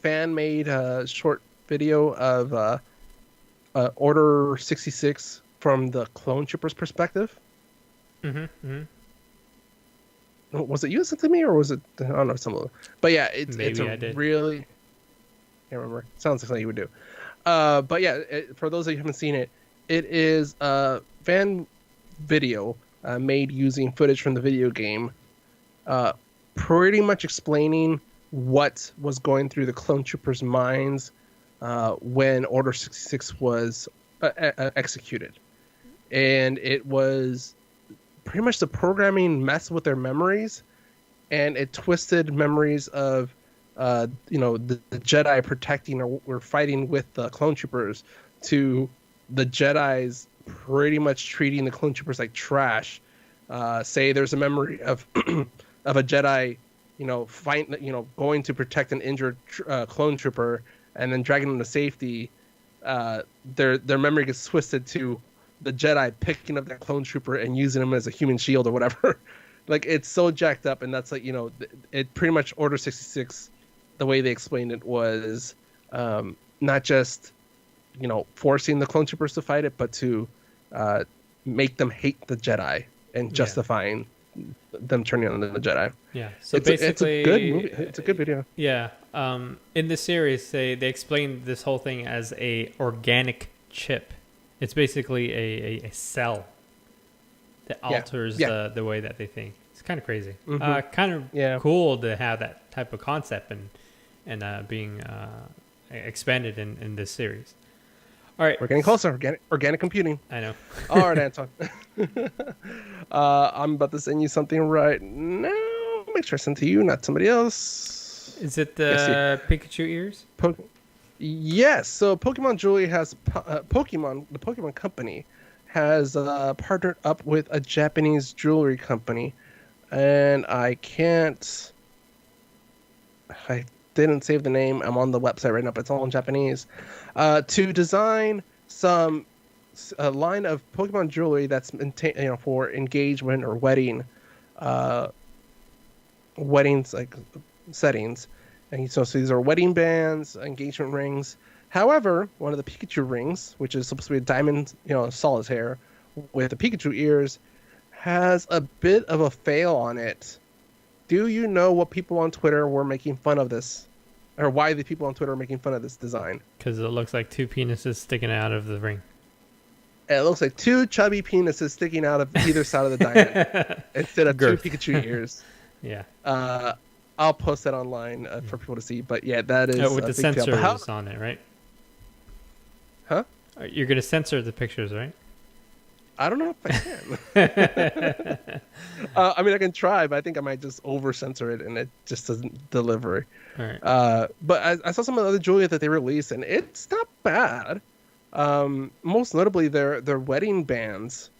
made short video of Order 66 from the Clone Troopers perspective? Was it you sent to me, or was it, I don't know, some of them? But yeah, it's a really, can't remember. Sounds like something you would do. But yeah, for those of you who haven't seen it, it is a fan video made using footage from the video game, pretty much explaining what was going through the Clone Troopers' minds when Order 66 was executed. And it was pretty much the programming messed with their memories, and it twisted memories of the Jedi protecting or fighting with the Clone Troopers to the Jedis pretty much treating the Clone Troopers like trash. Say there's a memory of of a Jedi, going to protect an injured Clone Trooper and then dragging him to safety. Their memory gets twisted to the Jedi picking up that Clone Trooper and using him as a human shield or whatever. Like, it's so jacked up, and that's like, it pretty much Order 66, the way they explained it was not just, forcing the Clone Troopers to fight it, but to make them hate the Jedi and justifying them turning on the Jedi. Yeah. So it's a good movie. It's a good video. Yeah. In the series, they explained this whole thing as a organic chip. It's basically a cell that alters the way that they think. It's kind of crazy. Kind of cool to have that type of concept and being expanded in this series. All right, we're getting closer. Organic computing. I know. All right, Anton. I'm about to send you something right now. Make sure I send to you, not somebody else. Is it the Pikachu ears? Yes. So Pokemon Jewelry has the Pokemon Company has partnered up with a Japanese jewelry company, and I didn't save the name. I'm on the website right now, but it's all in Japanese. To design a line of Pokemon jewelry that's for engagement or weddings like settings. And so these are wedding bands, engagement rings. However, one of the Pikachu rings, which is supposed to be a diamond, solitaire with the Pikachu ears, has a bit of a fail on it. Do you know what people on Twitter were making fun of this? Or why the people on Twitter are making fun of this design? Because it looks like two penises sticking out of the ring. It looks like two chubby penises sticking out of either side of the diamond instead of two Girth. Pikachu ears. Yeah. I'll post that online for people to see. But yeah, that is With a the big deal. sensors on it, right? Huh? You're gonna censor the pictures, right? I don't know if I can. I mean, I can try, but I think I might just over censor it and it just doesn't deliver. All right. But I saw some of the other jewelry that they released, and it's not bad. Most notably, their wedding bands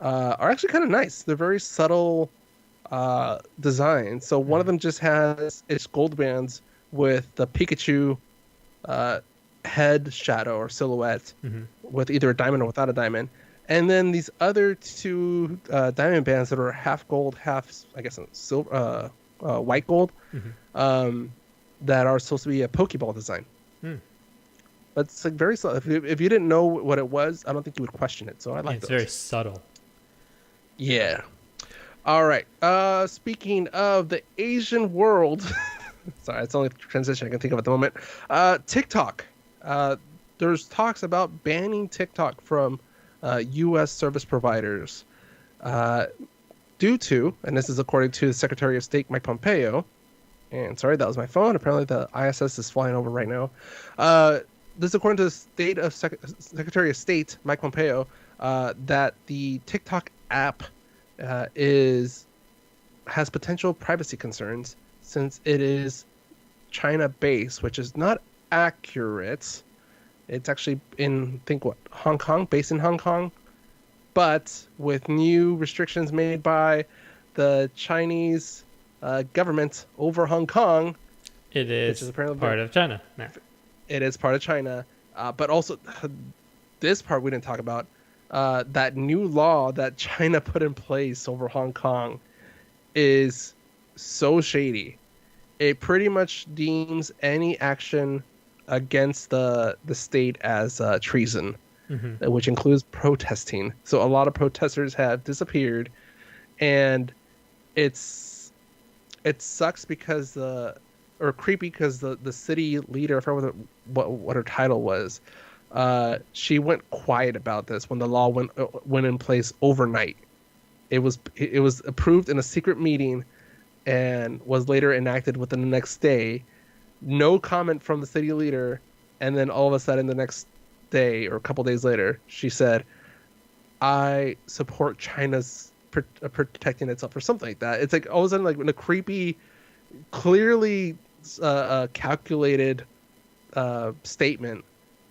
are actually kind of nice. They're very subtle designs. So one of them just has its gold bands with the Pikachu head shadow or silhouette with either a diamond or without a diamond. And then these other two diamond bands that are half gold, half, I guess, silver, white gold, that are supposed to be a Pokeball design. But it's like very subtle. If you didn't know what it was, I don't think you would question it. So I like it's those. very subtle. Yeah. All right. Speaking of the Asian world, sorry, it's the only transition I can think of at the moment. TikTok. There's talks about banning TikTok from U.S. service providers due to, and this is according to the Secretary of State Mike Pompeo. And sorry, that was my phone. Apparently, the ISS is flying over right now. This is according to the state of Secretary of State Mike Pompeo that the TikTok app has potential privacy concerns since it is China-based, which is not accurate. It's actually in, I think, Hong Kong, based in Hong Kong. But with new restrictions made by the Chinese government over Hong Kong, it is apparently part of China. Nah. It is part of China. But also, this part we didn't talk about, that new law that China put in place over Hong Kong is so shady. It pretty much deems any action against the state as treason, which includes protesting. So a lot of protesters have disappeared, and it sucks because creepy because the city leader, I forget what her title was, she went quiet about this when the law went in place overnight. It was approved in a secret meeting and was later enacted within the next day. No comment from the city leader, and then all of a sudden the next day or a couple days later, she said, "I support China's protecting itself," or something like that. It's like all of a sudden, like in a creepy, clearly calculated statement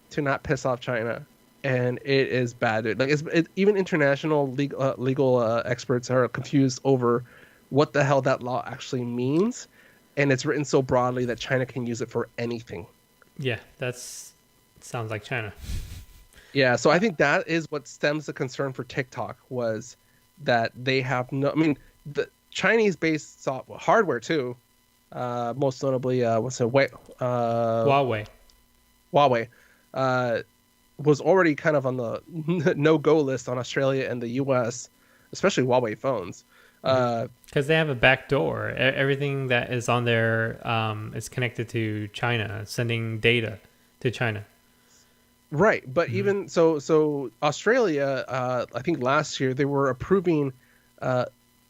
to not piss off China, and it is bad. Like even international legal experts are confused over what the hell that law actually means. And it's written so broadly that China can use it for anything. Yeah, sounds like China. Yeah, so I think that is what stems the concern for TikTok was that they have no. I mean, the Chinese-based software, hardware too, most notably, Huawei. Huawei was already kind of on the no-go list on Australia and the U.S., especially Huawei phones. Because they have a back door. Everything that is on there is connected to China, sending data to China. Right, but even so Australia, I think last year they were approving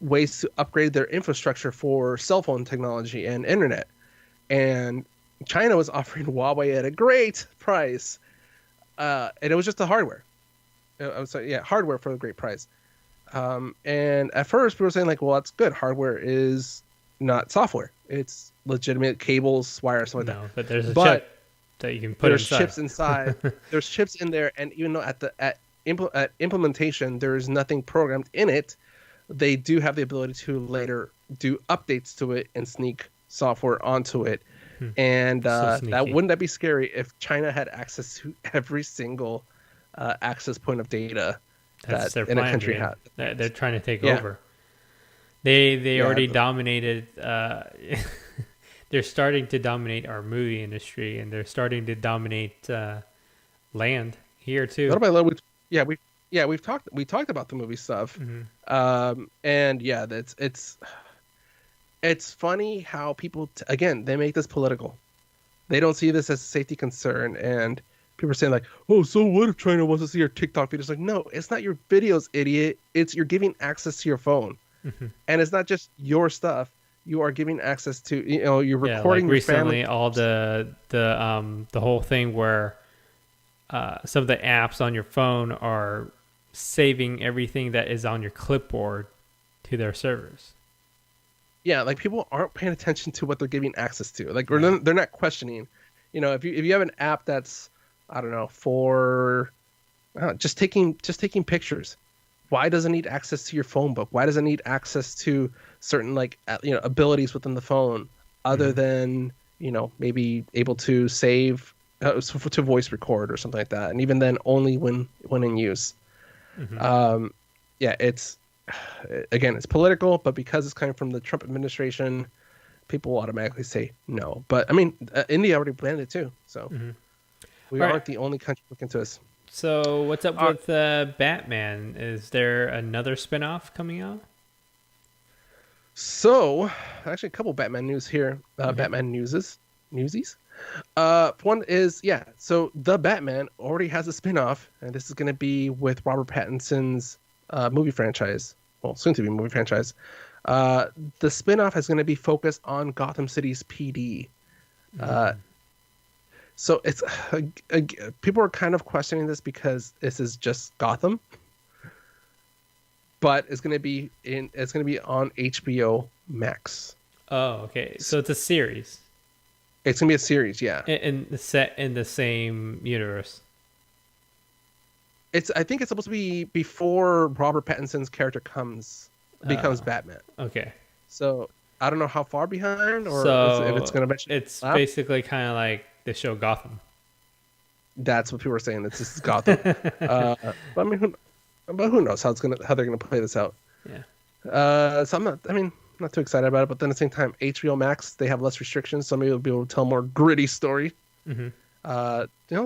ways to upgrade their infrastructure for cell phone technology and internet, and China was offering Huawei at a great price, and it was just the hardware. Hardware for a great price. And at first we were saying like, well, that's good. Hardware is not software. It's legitimate cables, wires, something like that. But there's a chip that you can put inside. There's chips inside. There's chips in there. And even though at implementation, there is nothing programmed in it, they do have the ability to later do updates to it and sneak software onto it. And wouldn't that be scary if China had access to every single access point of data that's their in plan, a country had. They're trying to take over. They already dominated. They're starting to dominate our movie industry, and they're starting to dominate land here too. We've talked about the movie stuff, and yeah, it's funny how people again they make this political. They don't see this as a safety concern, and people are saying like, "Oh, so what if China wants to see your TikTok videos?" Like, no, it's not your videos, idiot. It's you're giving access to your phone, Mm-hmm. and it's not just your stuff. You are giving access to, you're Yeah, like recording your recently, family. all the whole thing where some of the apps on your phone are saving everything that is on your clipboard to their servers. Yeah, like people aren't paying attention to what they're giving access to. Like, or Yeah. they're not questioning. If you have an app that's, I don't know, for just taking pictures, why does it need access to your phone book? Why does it need access to certain like abilities within the phone other Mm-hmm. than maybe able to save to voice record or something like that, and even then only when in use. Mm-hmm. Um, yeah, it's again it's political, but because it's coming from the Trump administration, people will automatically say no. But I mean, India already banned it too, so Mm-hmm. we All right. aren't the only country looking to us. So what's up Uh, with Batman? Is there another spinoff coming out? so actually, a couple Batman news here. Mm-hmm. Batman newsies. One is so the Batman already has a spin-off, and this is going to be with Robert Pattinson's movie franchise. Well, soon to be movie franchise. Uh, the spin-off is going to be focused on Gotham City's PD. Uh, Mm. so it's people are kind of questioning this because this is just Gotham, but it's going to be on HBO Max. Oh, okay. So it's a series It's going to be a series, yeah. set in the same universe. I think it's supposed to be before Robert Pattinson's character becomes Batman. Okay. So I don't know how far behind or if it's So going to mention. it's basically kind of like the show Gotham. That's what people are saying. This is Gotham. But I mean, who knows how they're gonna play this out. Yeah. So not too excited about it. But then at the same time, HBO Max, they have less restrictions, so maybe they'll be able to tell a more gritty story. Mm-hmm.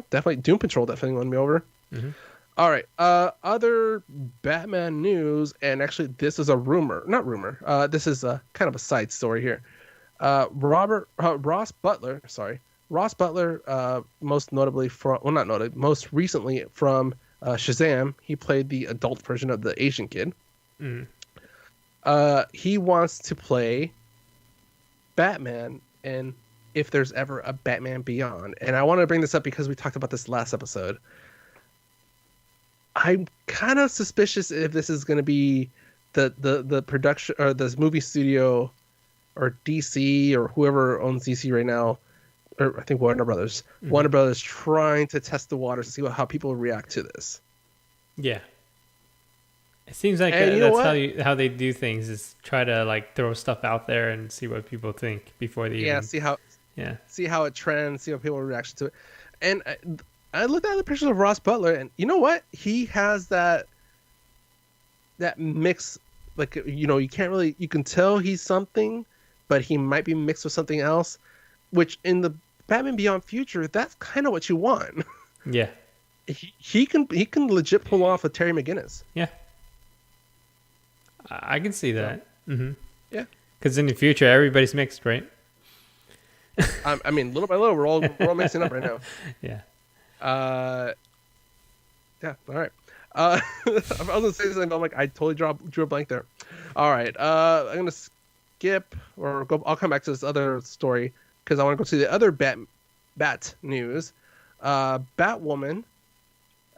Definitely Doom Patrol definitely won me over. Mm-hmm. All right. Other Batman news, and actually, this is a rumor, not rumor. This is a kind of a side story here. Ross Butler, most notably most recently from Shazam. He played the adult version of the Asian kid. Mm-hmm. He wants to play Batman in if there's ever a Batman Beyond. And I want to bring this up because we talked about this last episode. I'm kind of suspicious if this is going to be the production or this movie studio or DC or whoever owns DC right now, or I think Warner Brothers. Mm-hmm. Warner Brothers trying to test the waters to see how people react to this. Yeah. It seems like that's how they do things, is try to like throw stuff out there and see what people think before they even... see how it trends, see how people react to it. And I looked at the pictures of Ross Butler, and you know what? He has that mix, like you can tell he's something, but he might be mixed with something else, which in the Batman Beyond future, that's kind of what you want. Yeah. He can legit pull off a Terry McGinnis. Yeah. I can see that. Mm-hmm. Yeah. Because in the future, everybody's mixed, right? I mean, little by little, we're all mixing up right now. Yeah. Yeah. All right. I was gonna say something, but I'm like, I totally drew a blank there. All right. I'm gonna skip or go. I'll come back to this other story because I want to go to the other bat news. Batwoman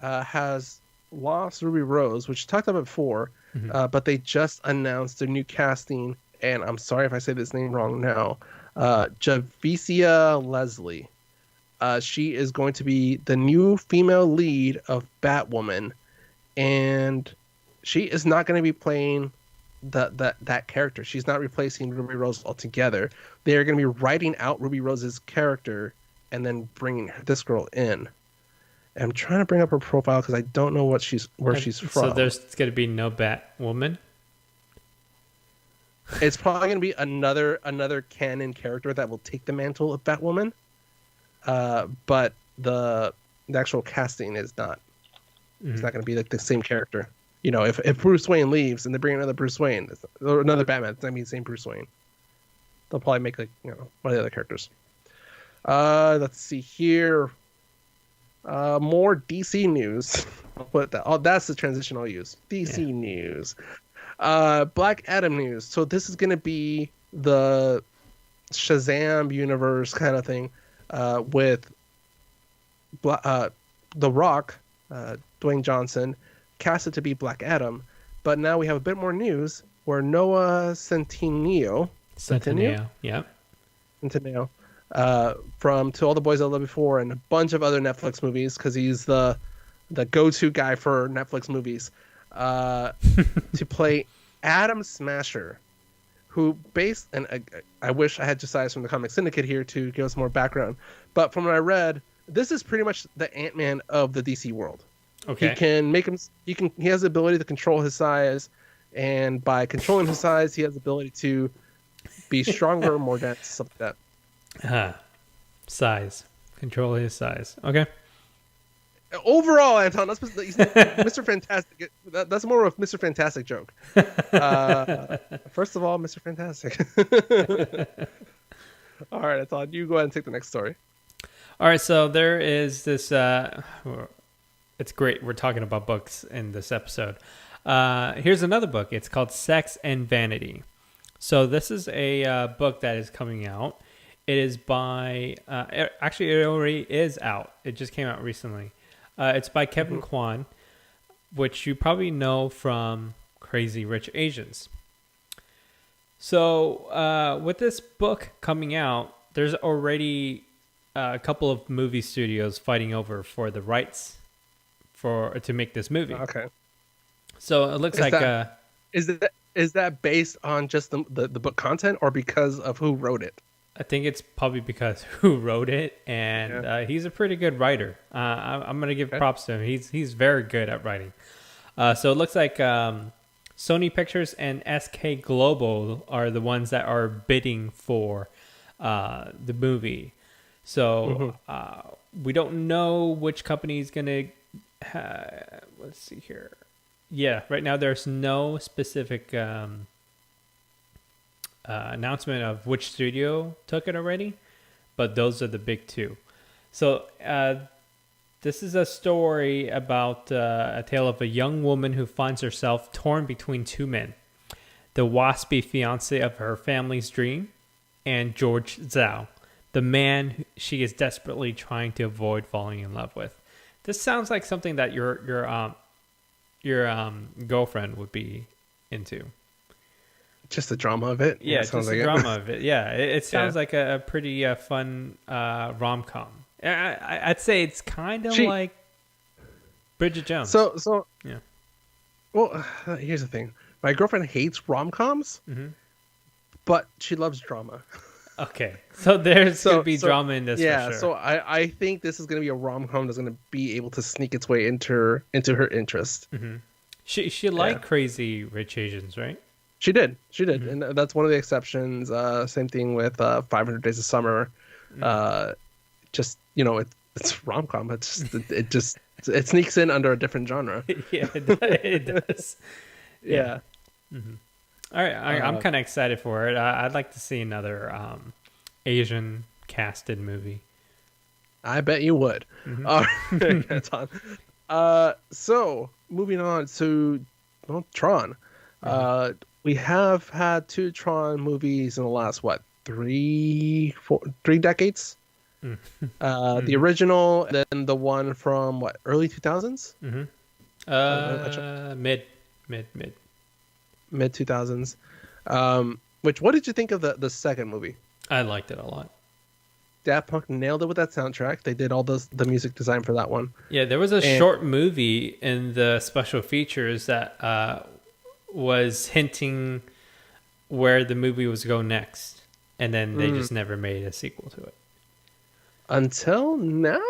has lost Ruby Rose, which we talked about before, Mm-hmm. but they just announced their new casting, and I'm sorry if I say this name wrong now. Javicia Leslie. She is going to be the new female lead of Batwoman, and she is not going to be playing that character. She's not replacing Ruby Rose altogether. They are going to be writing out Ruby Rose's character and then bringing this girl in. I'm trying to bring up her profile because I don't know where she's from. So there's going to be no Batwoman? It's probably going to be another canon character that will take the mantle of Batwoman. But the actual casting is not. Mm-hmm. It's not going to be like the same character. If Bruce Wayne leaves and they bring another Bruce Wayne or another Batman, it's not going to be the same Bruce Wayne. They'll probably make one of the other characters. Let's see here. More DC news. That's the transition I'll use. DC news. Black Adam news. So this is gonna be the Shazam universe kind of thing, with The Rock, Dwayne Johnson, casted to be Black Adam. But now we have a bit more news where Noah Centineo, yeah, Centineo, from To All the Boys I Loved Before and a bunch of other Netflix movies, because he's the go-to guy for Netflix movies, to play Adam Smasher, who I wish I had Josiah from the Comic Syndicate here to give us more background, but from what I read, this is pretty much the Ant-Man of the DC world. Okay. He can make him. He has the ability to control his size, and by controlling his size, he has the ability to be stronger, more dense, something like that. Size. Control his size. Okay. Overall, Anton, that's Mr. Fantastic. That's more of a Mr. Fantastic joke. First of all, Mr. Fantastic. All right, Anton, you go ahead and take the next story. All right, so there is this. It's great. We're talking about books in this episode. Here's another book. It's called Sex and Vanity. So this is a book that is coming out. It is by... actually, it already is out. It just came out recently. It's by Kevin Kwan, which you probably know from Crazy Rich Asians. So with this book coming out, there's already a couple of movie studios fighting over for the rights to make this movie. Okay. So it looks is that based on just the book content, or because of who wrote it? I think it's probably because who wrote it, and he's a pretty good writer. I'm gonna give props to him. He's very good at writing. So it looks like Sony Pictures and SK Global are the ones that are bidding for the movie. So we don't know which company is gonna. Let's see here. Yeah, right now there's no specific announcement of which studio took it already, but those are the big two. So this is a story about a tale of a young woman who finds herself torn between two men, the waspy fiance of her family's dream, and George Zhao, the man she is desperately trying to avoid falling in love with. This sounds like something that your girlfriend would be into. Just the drama of it? Yeah, just the drama of it. Yeah, it sounds like a pretty fun rom-com. I'd say it's kind of like Bridget Jones. So yeah. Well, here's the thing. My girlfriend hates rom-coms, but she loves drama. Okay, so there's going to be drama in this. Yeah, for sure. so I think this is going to be a rom-com that's going to be able to sneak its way into her interest. Mm-hmm. She liked Crazy Rich Asians, right? She did, and that's one of the exceptions. Same thing with 500 Days of Summer. Just it's rom-com. It sneaks in under a different genre. Yeah, it does. Yeah. Mm-hmm. All right, I'm kind of excited for it. I'd like to see another Asian casted movie. I bet you would. All right, that's on. So moving on to Tron. We have had 2 Tron movies in the last three decades. The original, then the one from early 2000s. Mid 2000s. What did you think of the second movie? I liked it a lot. Daft Punk nailed it with that soundtrack. They did all the music design for that one. Yeah, there was a short movie in the special features that was hinting where the movie was going next, and then they just never made a sequel to it. Until now?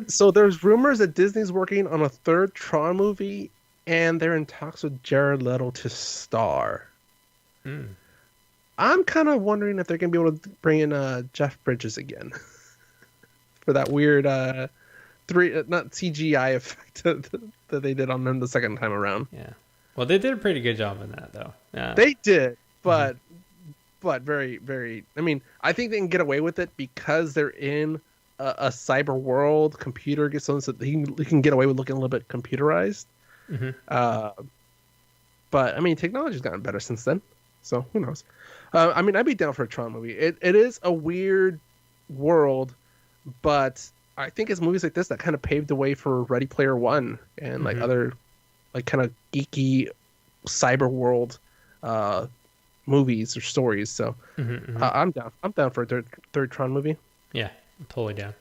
So there's rumors that Disney's working on a 3rd Tron movie, and they're in talks with Jared Leto to star. I'm kind of wondering if they're going to be able to bring in Jeff Bridges again for that weird not CGI effect that they did on him the second time around. Yeah. Well, they did a pretty good job in that, though. Yeah. They did, but very, very... I mean, I think they can get away with it because they're in a cyber world computer gets so that he can get away with looking a little bit computerized. Hmm. Uh, but I mean, technology's gotten better since then, so who knows? I mean, I'd be down for a Tron movie. It is a weird world, but I think it's movies like this that kind of paved the way for Ready Player One and like Hmm. other like kind of geeky cyber world movies or stories. So Hmm. Hmm. I'm down. I'm down for a third Tron movie. Yeah, I'm totally down.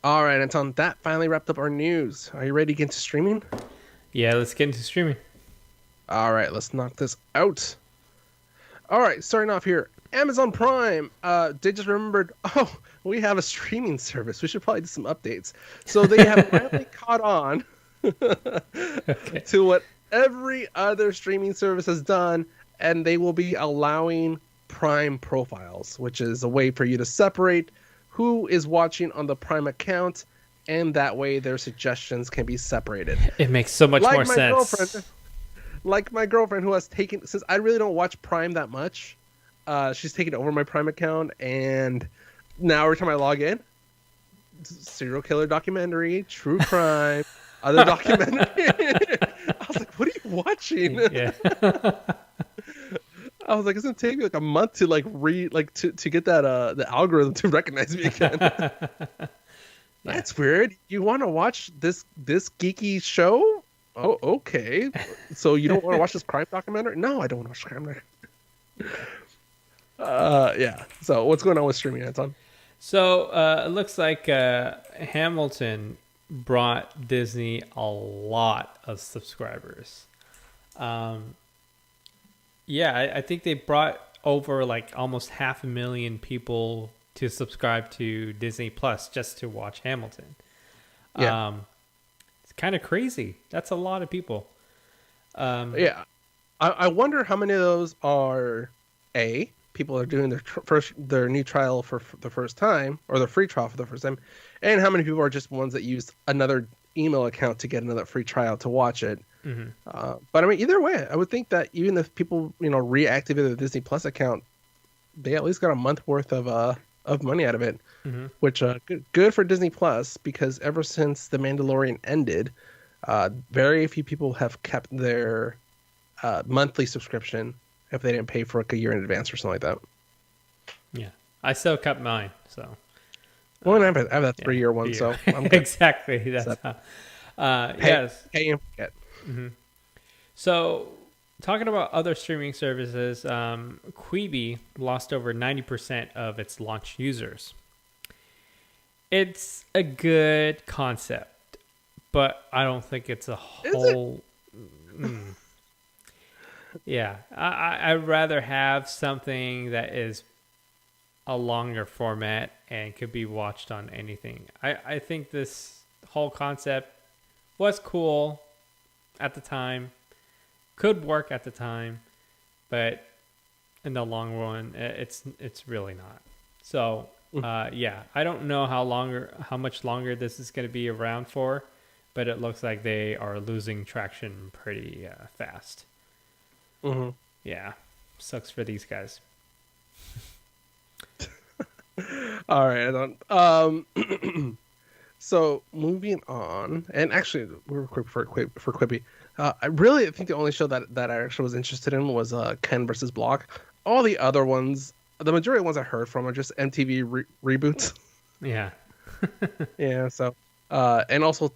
All right, Anton, that finally wrapped up our news. Are you ready to get into streaming? Yeah, let's get into streaming. All right, let's knock this out. All right, starting off here, Amazon Prime. They just remembered, oh, we have a streaming service. We should probably do some updates. So they have finally caught on Okay. to what every other streaming service has done, and they will be allowing Prime profiles, which is a way for you to separate who is watching on the Prime account, and that way their suggestions can be separated. It makes so much more sense. Like my girlfriend who has taken, since I really don't watch Prime that much, she's taken over my Prime account, and now every time I log in, serial killer documentary, true crime, other documentary. I was like, what are you watching? Yeah. I was like, it's gonna take me like a month to like to get that the algorithm to recognize me again. That's weird. You want to watch this geeky show? Oh, okay. So you don't want to watch this crime documentary? No, I don't want to watch crime documentary. Yeah. So what's going on with streaming, Anton? So it looks like Hamilton brought Disney a lot of subscribers. Yeah, I think they brought over like almost 500,000 people to subscribe to Disney Plus just to watch Hamilton. Yeah. It's kind of crazy. That's a lot of people. Yeah. I wonder how many of those are people are doing their new trial for the first time, or their free trial for the first time, and how many people are just ones that used another email account to get another free trial to watch it. Mm-hmm. But I mean, either way, I would think that even if people reactivated the Disney Plus account, they at least got a month worth of money out of it, Mm-hmm. which good for Disney Plus, because ever since The Mandalorian ended, very few people have kept their monthly subscription if they didn't pay for like a year in advance or something like that. Yeah, I still kept mine. So, Well, I have that 3-year one, so I'm good. Exactly. That's how. Yes. Pay and forget. Mm-hmm. So, talking about other streaming services, Quibi lost over 90% of its launch users. It's a good concept, but I don't think it's a whole. Yeah, I'd rather have something that is a longer format and could be watched on anything. I think this whole concept was cool at the time, could work at the time, but in the long run, it's really not. So, yeah, I don't know how much longer this is going to be around for, but it looks like they are losing traction pretty fast. Mm-hmm. Yeah, sucks for these guys. All right, I don't. So moving on, and actually, real quick for Quibi, I think the only show that I actually was interested in was Ken versus Block. All the other ones, the majority of ones I heard from are just MTV reboots. Yeah. Yeah. So, and also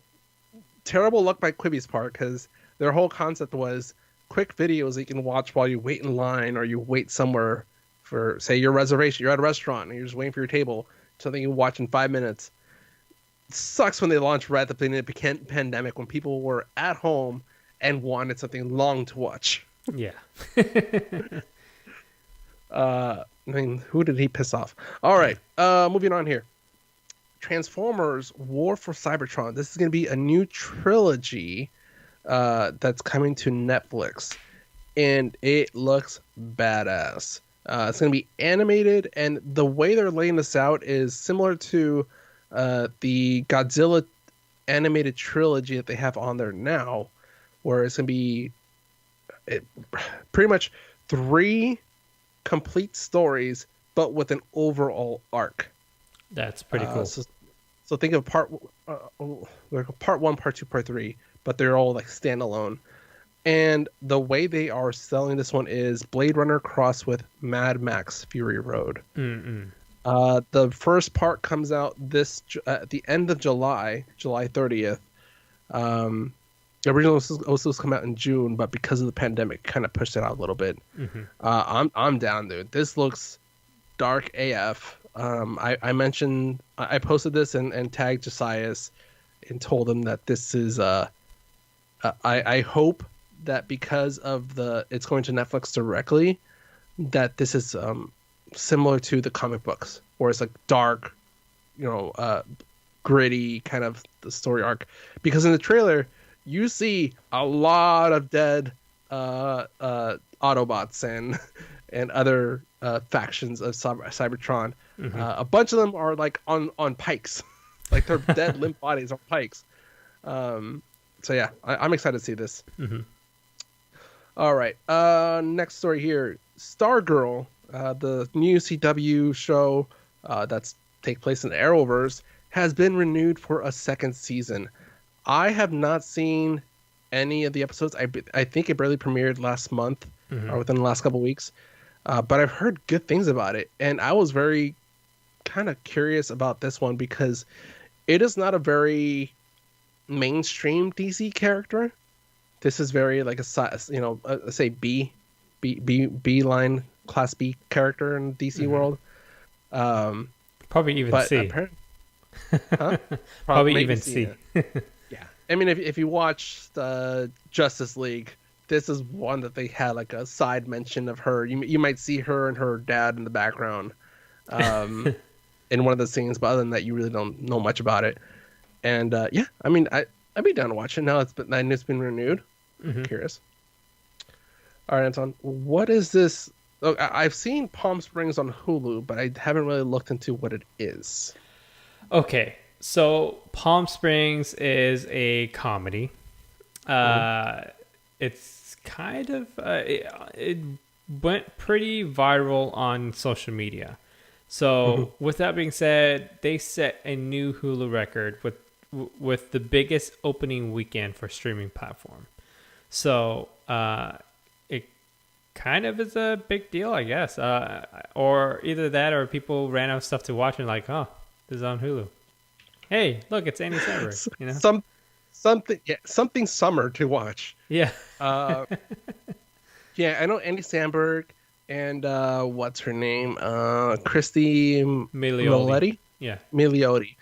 terrible luck by Quibi's part, because their whole concept was quick videos that you can watch while you wait in line, or you wait somewhere for, say, your reservation. You're at a restaurant and you're just waiting for your table, something you watch in 5 minutes. It sucks when they launched right at the beginning of the pandemic, when people were at home and wanted something long to watch. Yeah. I mean, who did he piss off? All right, moving on here. Transformers War for Cybertron. This is going to be a new trilogy that's coming to Netflix, and it looks badass. It's going to be animated, and the way they're laying this out is similar to the Godzilla animated trilogy that they have on there now, where it's going to be pretty much 3 complete stories, but with an overall arc. That's pretty cool. So think of like part one, part two, part three, but they're all like standalone. And the way they are selling this one is Blade Runner crossed with Mad Max Fury Road. Mm-mm. The first part comes out at the end of July, July 30th. Originally was supposed to come out in June, but because of the pandemic, kind of pushed it out a little bit. Mm-hmm. I'm down, dude. This looks dark AF. I mentioned I posted this and tagged Josias and told him that this is I hope that because of it's going to Netflix directly, that this is similar to the comic books, where it's like dark, gritty kind of the story arc. Because in the trailer, you see a lot of dead Autobots and other factions of Cybertron. Mm-hmm. A bunch of them are like on pikes, like their dead limp bodies on pikes. So yeah, I'm excited to see this. Mm-hmm. All right, next story here. Stargirl, the new CW show that's take place in the Arrowverse, has been renewed for a second season. I have not seen any of the episodes. I think it barely premiered last month or within the last couple of weeks. But I've heard good things about it. And I was very kind of curious about this one because it is not a very mainstream DC character. This is very like say B line class B character in DC world. Probably even C. Huh? Probably even C. Yeah. I mean, if you watch the Justice League, this is one that they had like a side mention of her. You might see her and her dad in the background in one of the scenes, but other than that, you really don't know much about it. And yeah, I mean, I'd be down to watch it now. It's been renewed. Mm-hmm. Curious. All right, Anton, what is this? Look, I've seen Palm Springs on Hulu, but I haven't really looked into what it is. Okay, so Palm Springs is a comedy. It's kind of it went pretty viral on social media. So with that being said, they set a new Hulu record with the biggest opening weekend for streaming platform. So it kind of is a big deal, I guess. Or either that, or people ran out of stuff to watch and like, oh, this is on Hulu. Hey, look, it's Andy Samberg. You know, something summer to watch. Yeah. Yeah, I know Andy Samberg and what's her name? Christy Milioti. Yeah, Milioti.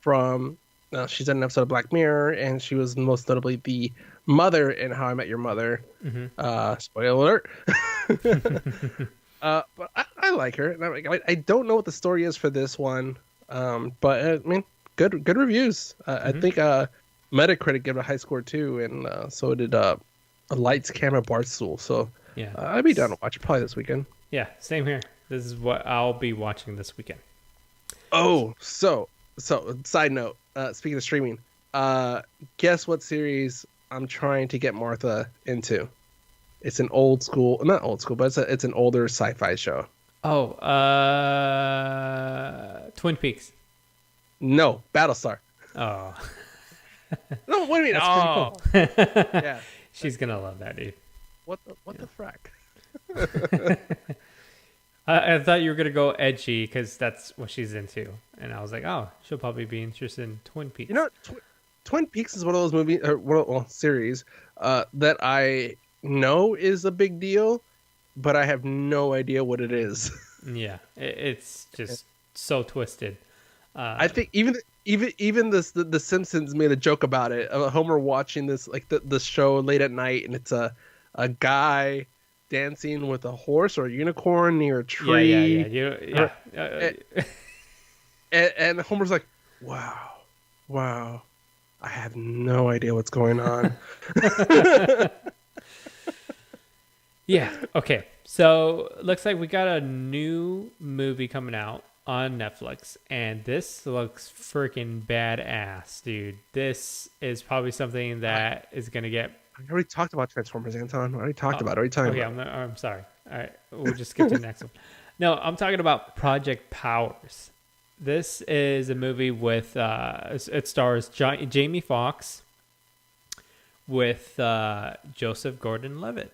From she's in an episode of Black Mirror, and she was most notably the mother in How I Met Your Mother. Spoiler alert. But I like her. I don't know what the story is for this one, but I mean, good reviews. I think Metacritic gave it a high score too, and so did Lights Camera Barstool. So yeah, I'd be down to watch it probably this weekend. Yeah, same here. This is what I'll be watching this weekend. Oh, so side note. Speaking of streaming, guess what series I'm trying to get Martha into? It's an not old school, but it's an older sci-fi show. Oh, Twin Peaks. No, Battlestar. Oh. No, what do you mean? That's pretty cool. Yeah. She's going to love that, dude. What the frack? I thought you were going to go edgy because that's what she's into. And I was like, oh, she'll probably be interested in Twin Peaks. You know, Twin Peaks is one of those movies, or series, that I know is a big deal, but I have no idea what it is. Yeah, it's just so twisted. I think even the Simpsons made a joke about it. Homer watching this like the show late at night, and it's a guy dancing with a horse or a unicorn near a tree. And Homer's like, wow, I have no idea what's going on. Yeah. Okay. So looks like we got a new movie coming out on Netflix, and this looks freaking badass, dude. This is probably something that is gonna get. I already talked about Transformers, Anton. I already talked about it. I'm sorry. All right, we'll just skip to the next one. No, I'm talking about Project Powers. This is a movie with it stars Jamie Foxx with Joseph Gordon-Levitt.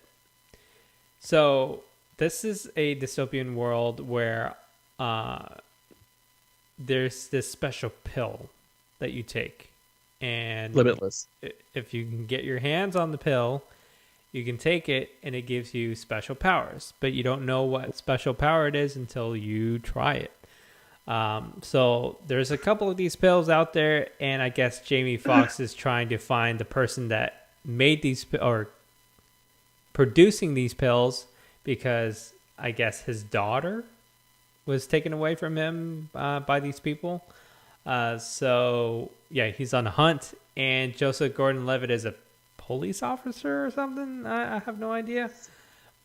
So this is a dystopian world where there's this special pill that you take, and Limitless. if you can get your hands on the pill, you can take it and it gives you special powers, but you don't know what special power it is until you try it. So there's a couple of these pills out there, and I guess Jamie Foxx is trying to find the person that made these or producing these pills, because I guess his daughter was taken away from him by these people. So yeah, he's on a hunt, and Joseph Gordon-Levitt is a police officer or something. I have no idea.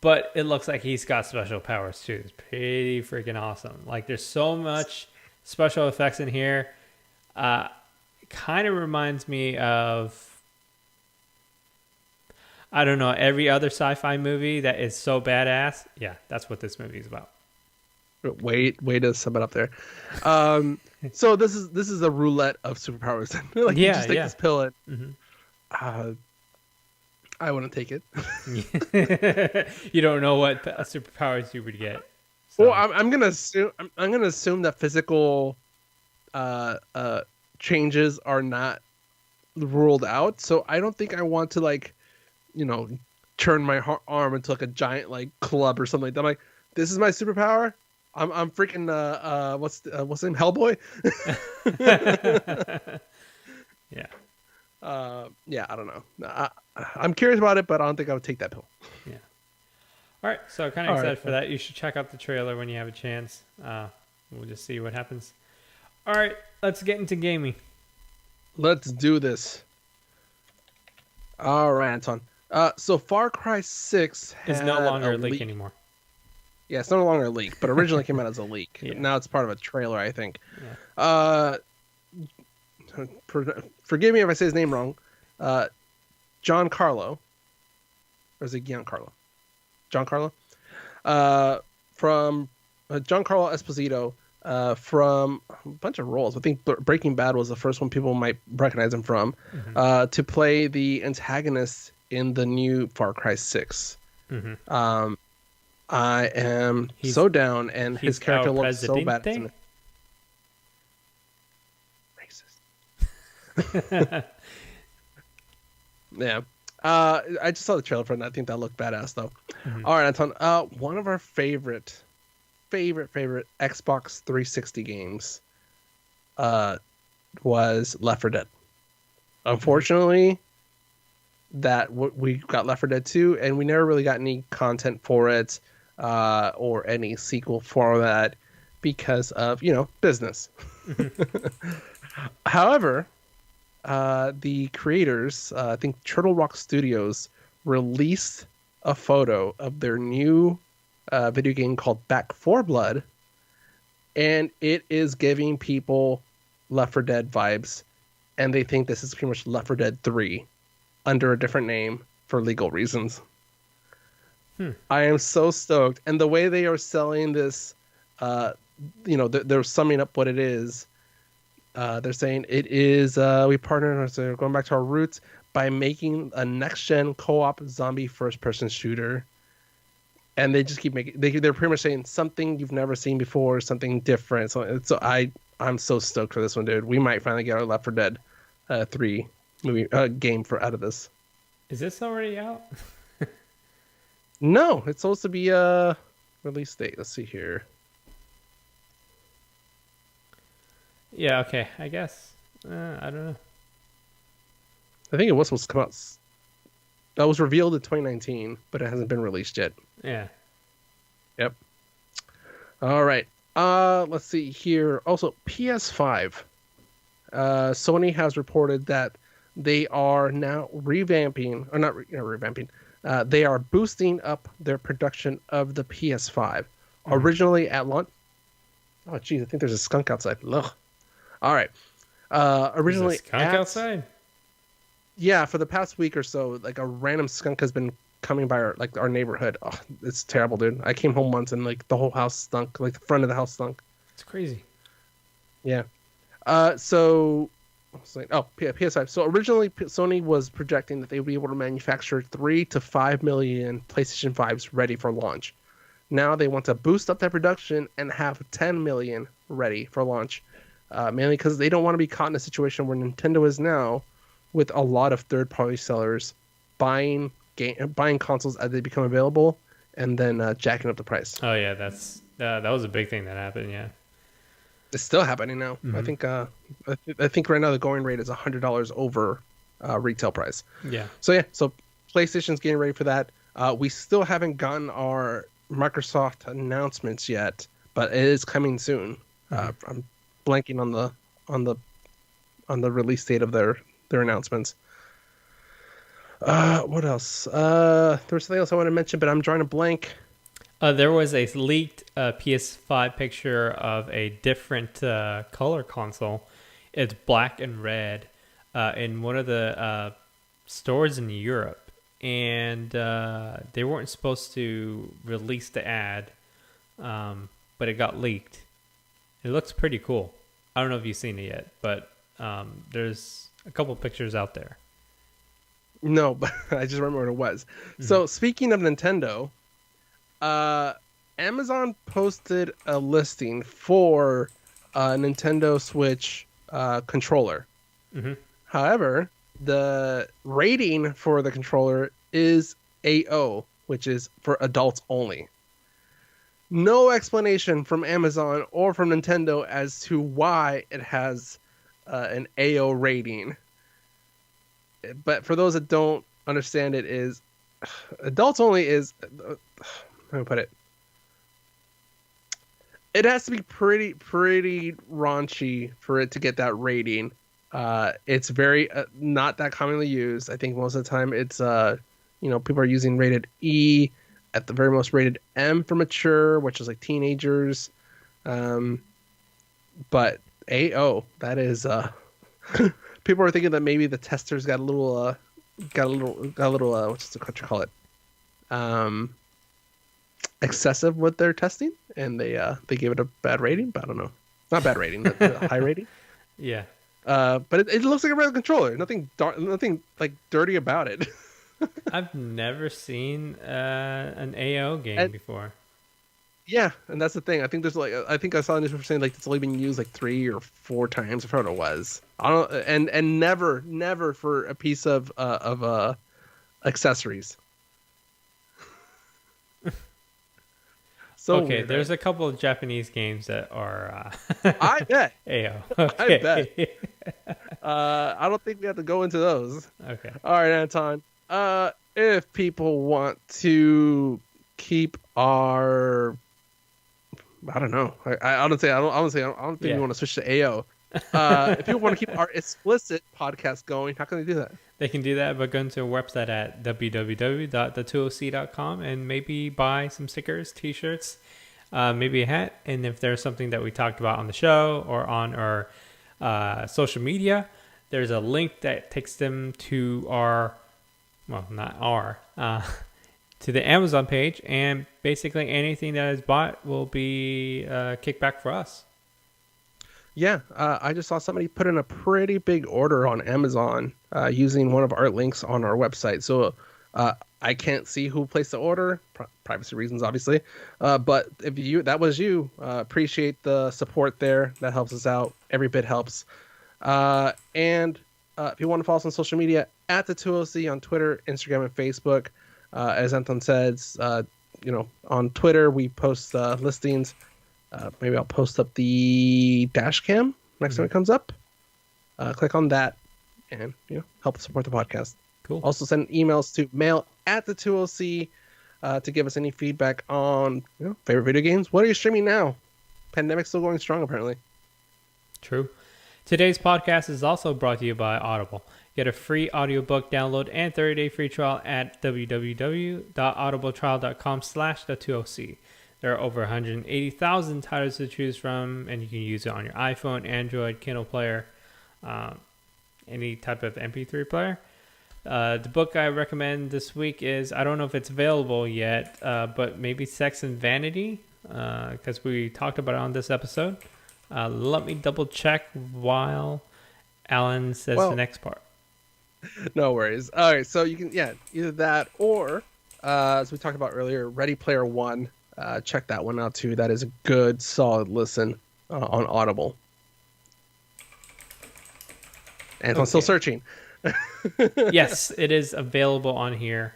But it looks like he's got special powers too. It's pretty freaking awesome. Like, there's so much special effects in here. Kind of reminds me of, I don't know, every other sci-fi movie that is so badass. Yeah, that's what this movie is about. Way to sum it up there. So this is a roulette of superpowers. Like, you just take this pill and I wouldn't take it. You don't know what superpowers you would get. So. Well, I'm gonna assume that physical changes are not ruled out. So I don't think I want to, like, turn my arm into like a giant like club or something like that. I'm like, this is my superpower. I'm freaking what's his name, Hellboy. Yeah. Yeah, I don't know. I'm curious about it, but I don't think I would take that pill. Yeah. All right, so kind of excited for that. You should check out the trailer when you have a chance. We'll just see what happens. All right, let's get into gaming. Let's do this. All right, Anton. So Far Cry 6 is no longer a leak anymore. Yeah, it's no longer a leak, but originally came out as a leak. Yeah. Now it's part of a trailer, I think. Yeah. Forgive me if I say his name wrong. Giancarlo. Or is it Giancarlo? Giancarlo? From Giancarlo Esposito, from a bunch of roles. I think Breaking Bad was the first one people might recognize him from, to play the antagonist in the new Far Cry 6. Mm-hmm. I am so down, and his character looks so bad to me. Racist. Yeah. I just saw the trailer for it, and I think that looked badass, though. Mm-hmm. All right, Anton. One of our favorite Xbox 360 games was Left 4 Dead. Unfortunately, we got Left 4 Dead 2, and we never really got any content for it, or any sequel for that, because of, business. However, the creators, I think Turtle Rock Studios, released a photo of their new video game called Back 4 Blood, and it is giving people Left 4 Dead vibes, and they think this is pretty much Left 4 Dead 3 under a different name for legal reasons. I am so stoked, and the way they are selling this, they're summing up what it is. They're saying it is, we partnered, so going back to our roots, by making a next-gen co-op zombie first-person shooter. And they just keep making, they're pretty much saying something you've never seen before, something different. So I'm so stoked for this one, dude. We might finally get our Left 4 Dead 3 movie game out of this. Is this already out? No, it's supposed to be release date. Let's see here. Yeah, okay, I guess. I don't know. I think it was supposed to come out. That was revealed in 2019, but it hasn't been released yet. Yeah. Yep. All right. Let's see here. Also, PS5. Sony has reported that they are now revamping, or not revamping. They are boosting up their production of the PS5. Originally at launch. Oh, geez, I think there's a skunk outside. Ugh. All right. Originally, there's a skunk outside. Yeah, for the past week or so, like a random skunk has been coming by our neighborhood. Oh, it's terrible, dude. I came home once and like the whole house stunk. Like the front of the house stunk. It's crazy. Yeah. I was like, oh, PS5. So originally, Sony was projecting that they would be able to manufacture 3 to 5 million PlayStation 5s ready for launch. Now they want to boost up that production and have 10 million ready for launch, mainly because they don't want to be caught in a situation where Nintendo is now, with a lot of third-party sellers buying consoles as they become available, and then jacking up the price. Oh yeah, that was a big thing that happened. Yeah. It's still happening now. I Mm-hmm. think I think right now the going rate is $100 over retail price. Yeah. So yeah, so PlayStation's getting ready for that. We still haven't gotten our Microsoft announcements yet, but it is coming soon. Mm-hmm. I'm blanking on the on the release date of their announcements. What else? There was something else I want to mention, but I'm drawing a blank. There was a leaked PS5 picture of a different color console. It's black and red in one of the stores in Europe, and they weren't supposed to release the ad, but it got leaked. It looks pretty cool. I don't know if you've seen it yet, but there's a couple pictures out there. No, but I just remember what it was. Mm-hmm. So speaking of Nintendo, uh, Amazon posted a listing for a Nintendo Switch controller. Mm-hmm. However, the rating for the controller is AO, which is for adults only. No explanation from Amazon or from Nintendo as to why it has an AO rating. But for those that don't understand it, is adults only is how do I put it? It has to be pretty raunchy for it to get that rating. It's very not that commonly used. I think most of the time it's people are using rated E, at the very most rated M for mature, which is like teenagers. But AO, that is people are thinking that maybe the testers got a little what's what you call it? Excessive with their testing, and they gave it a bad rating, but I don't know. Not bad rating, but a high rating. Yeah. But it looks like a regular controller. Nothing like dirty about it. I've never seen an AO game before. Yeah, and that's the thing. I think I think I saw a newspaper saying like it's only been used like 3 or 4 times. I forgot what it was. I don't and never for a piece of accessories. So okay, weird, there's right? a couple of Japanese games that are I bet. AO. I Okay. bet. I don't think we have to go into those. Okay. All right, Anton. If people want to keep our, I don't know. I don't think we want to switch to AO. If people want to keep our explicit podcast going, how can they do that? They can do that by going to our website at www.the2oc.com and maybe buy some stickers, t-shirts, maybe a hat. And if there's something that we talked about on the show or on our social media, there's a link that takes them to to the Amazon page, and basically anything that is bought will be kickback for us. Yeah, I just saw somebody put in a pretty big order on Amazon using one of our links on our website. So I can't see who placed the order, privacy reasons, obviously. But if that was you, appreciate the support there. That helps us out. Every bit helps. And if you want to follow us on social media, at the 2OC on Twitter, Instagram, and Facebook. As Anton says, on Twitter we post listings. Maybe I'll post up the dash cam next time it comes up. Click on that and help support the podcast. Cool. Also send emails to mail@the2oc to give us any feedback on favorite video games. What are you streaming now? Pandemic's still going strong apparently. True. Today's podcast is also brought to you by Audible. Get a free audiobook download and 30-day free trial at www.audibletrial.com/the2oc. There are over 180,000 titles to choose from, and you can use it on your iPhone, Android, Kindle player, any type of MP3 player. The book I recommend this week is, I don't know if it's available yet, but maybe Sex and Vanity, because we talked about it on this episode. Let me double check while Alan says the next part. No worries. All right, so you can either that or as we talked about earlier, Ready Player One. Check that one out too. That is a good, solid listen on Audible. And I'm still searching. Yes, it is available on here.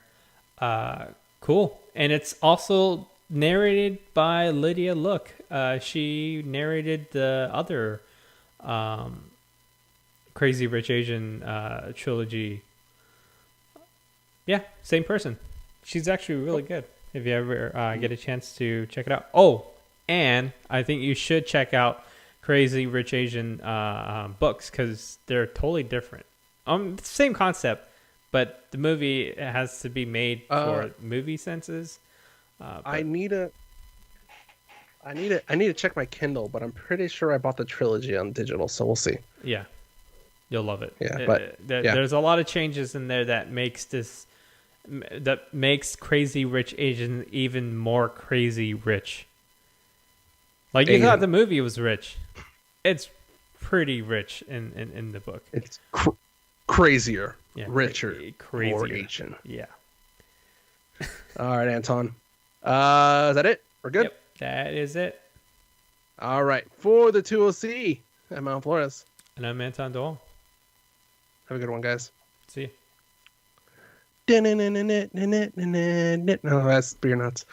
Cool. And it's also narrated by Lydia Look. She narrated the other Crazy Rich Asian trilogy. Yeah, same person. She's actually really good. If you ever get a chance to check it out. Oh, and I think you should check out Crazy Rich Asian books because they're totally different. Same concept, but the movie has to be made for movie senses. I need to check my Kindle, but I'm pretty sure I bought the trilogy on digital, so we'll see. Yeah, you'll love it. Yeah, there's a lot of changes in there that makes Crazy Rich Asian even more crazy rich. Like you thought the movie was rich, it's pretty rich in the book. It's crazier, richer, crazier. more Asian. Yeah. All right, Anton. Is that it? We're good? Yep, that is it. All right. For the 2OC, I'm Mount Flores. And I'm Anton Doyle. Have a good one, guys. See you. No, that's Beer Nuts.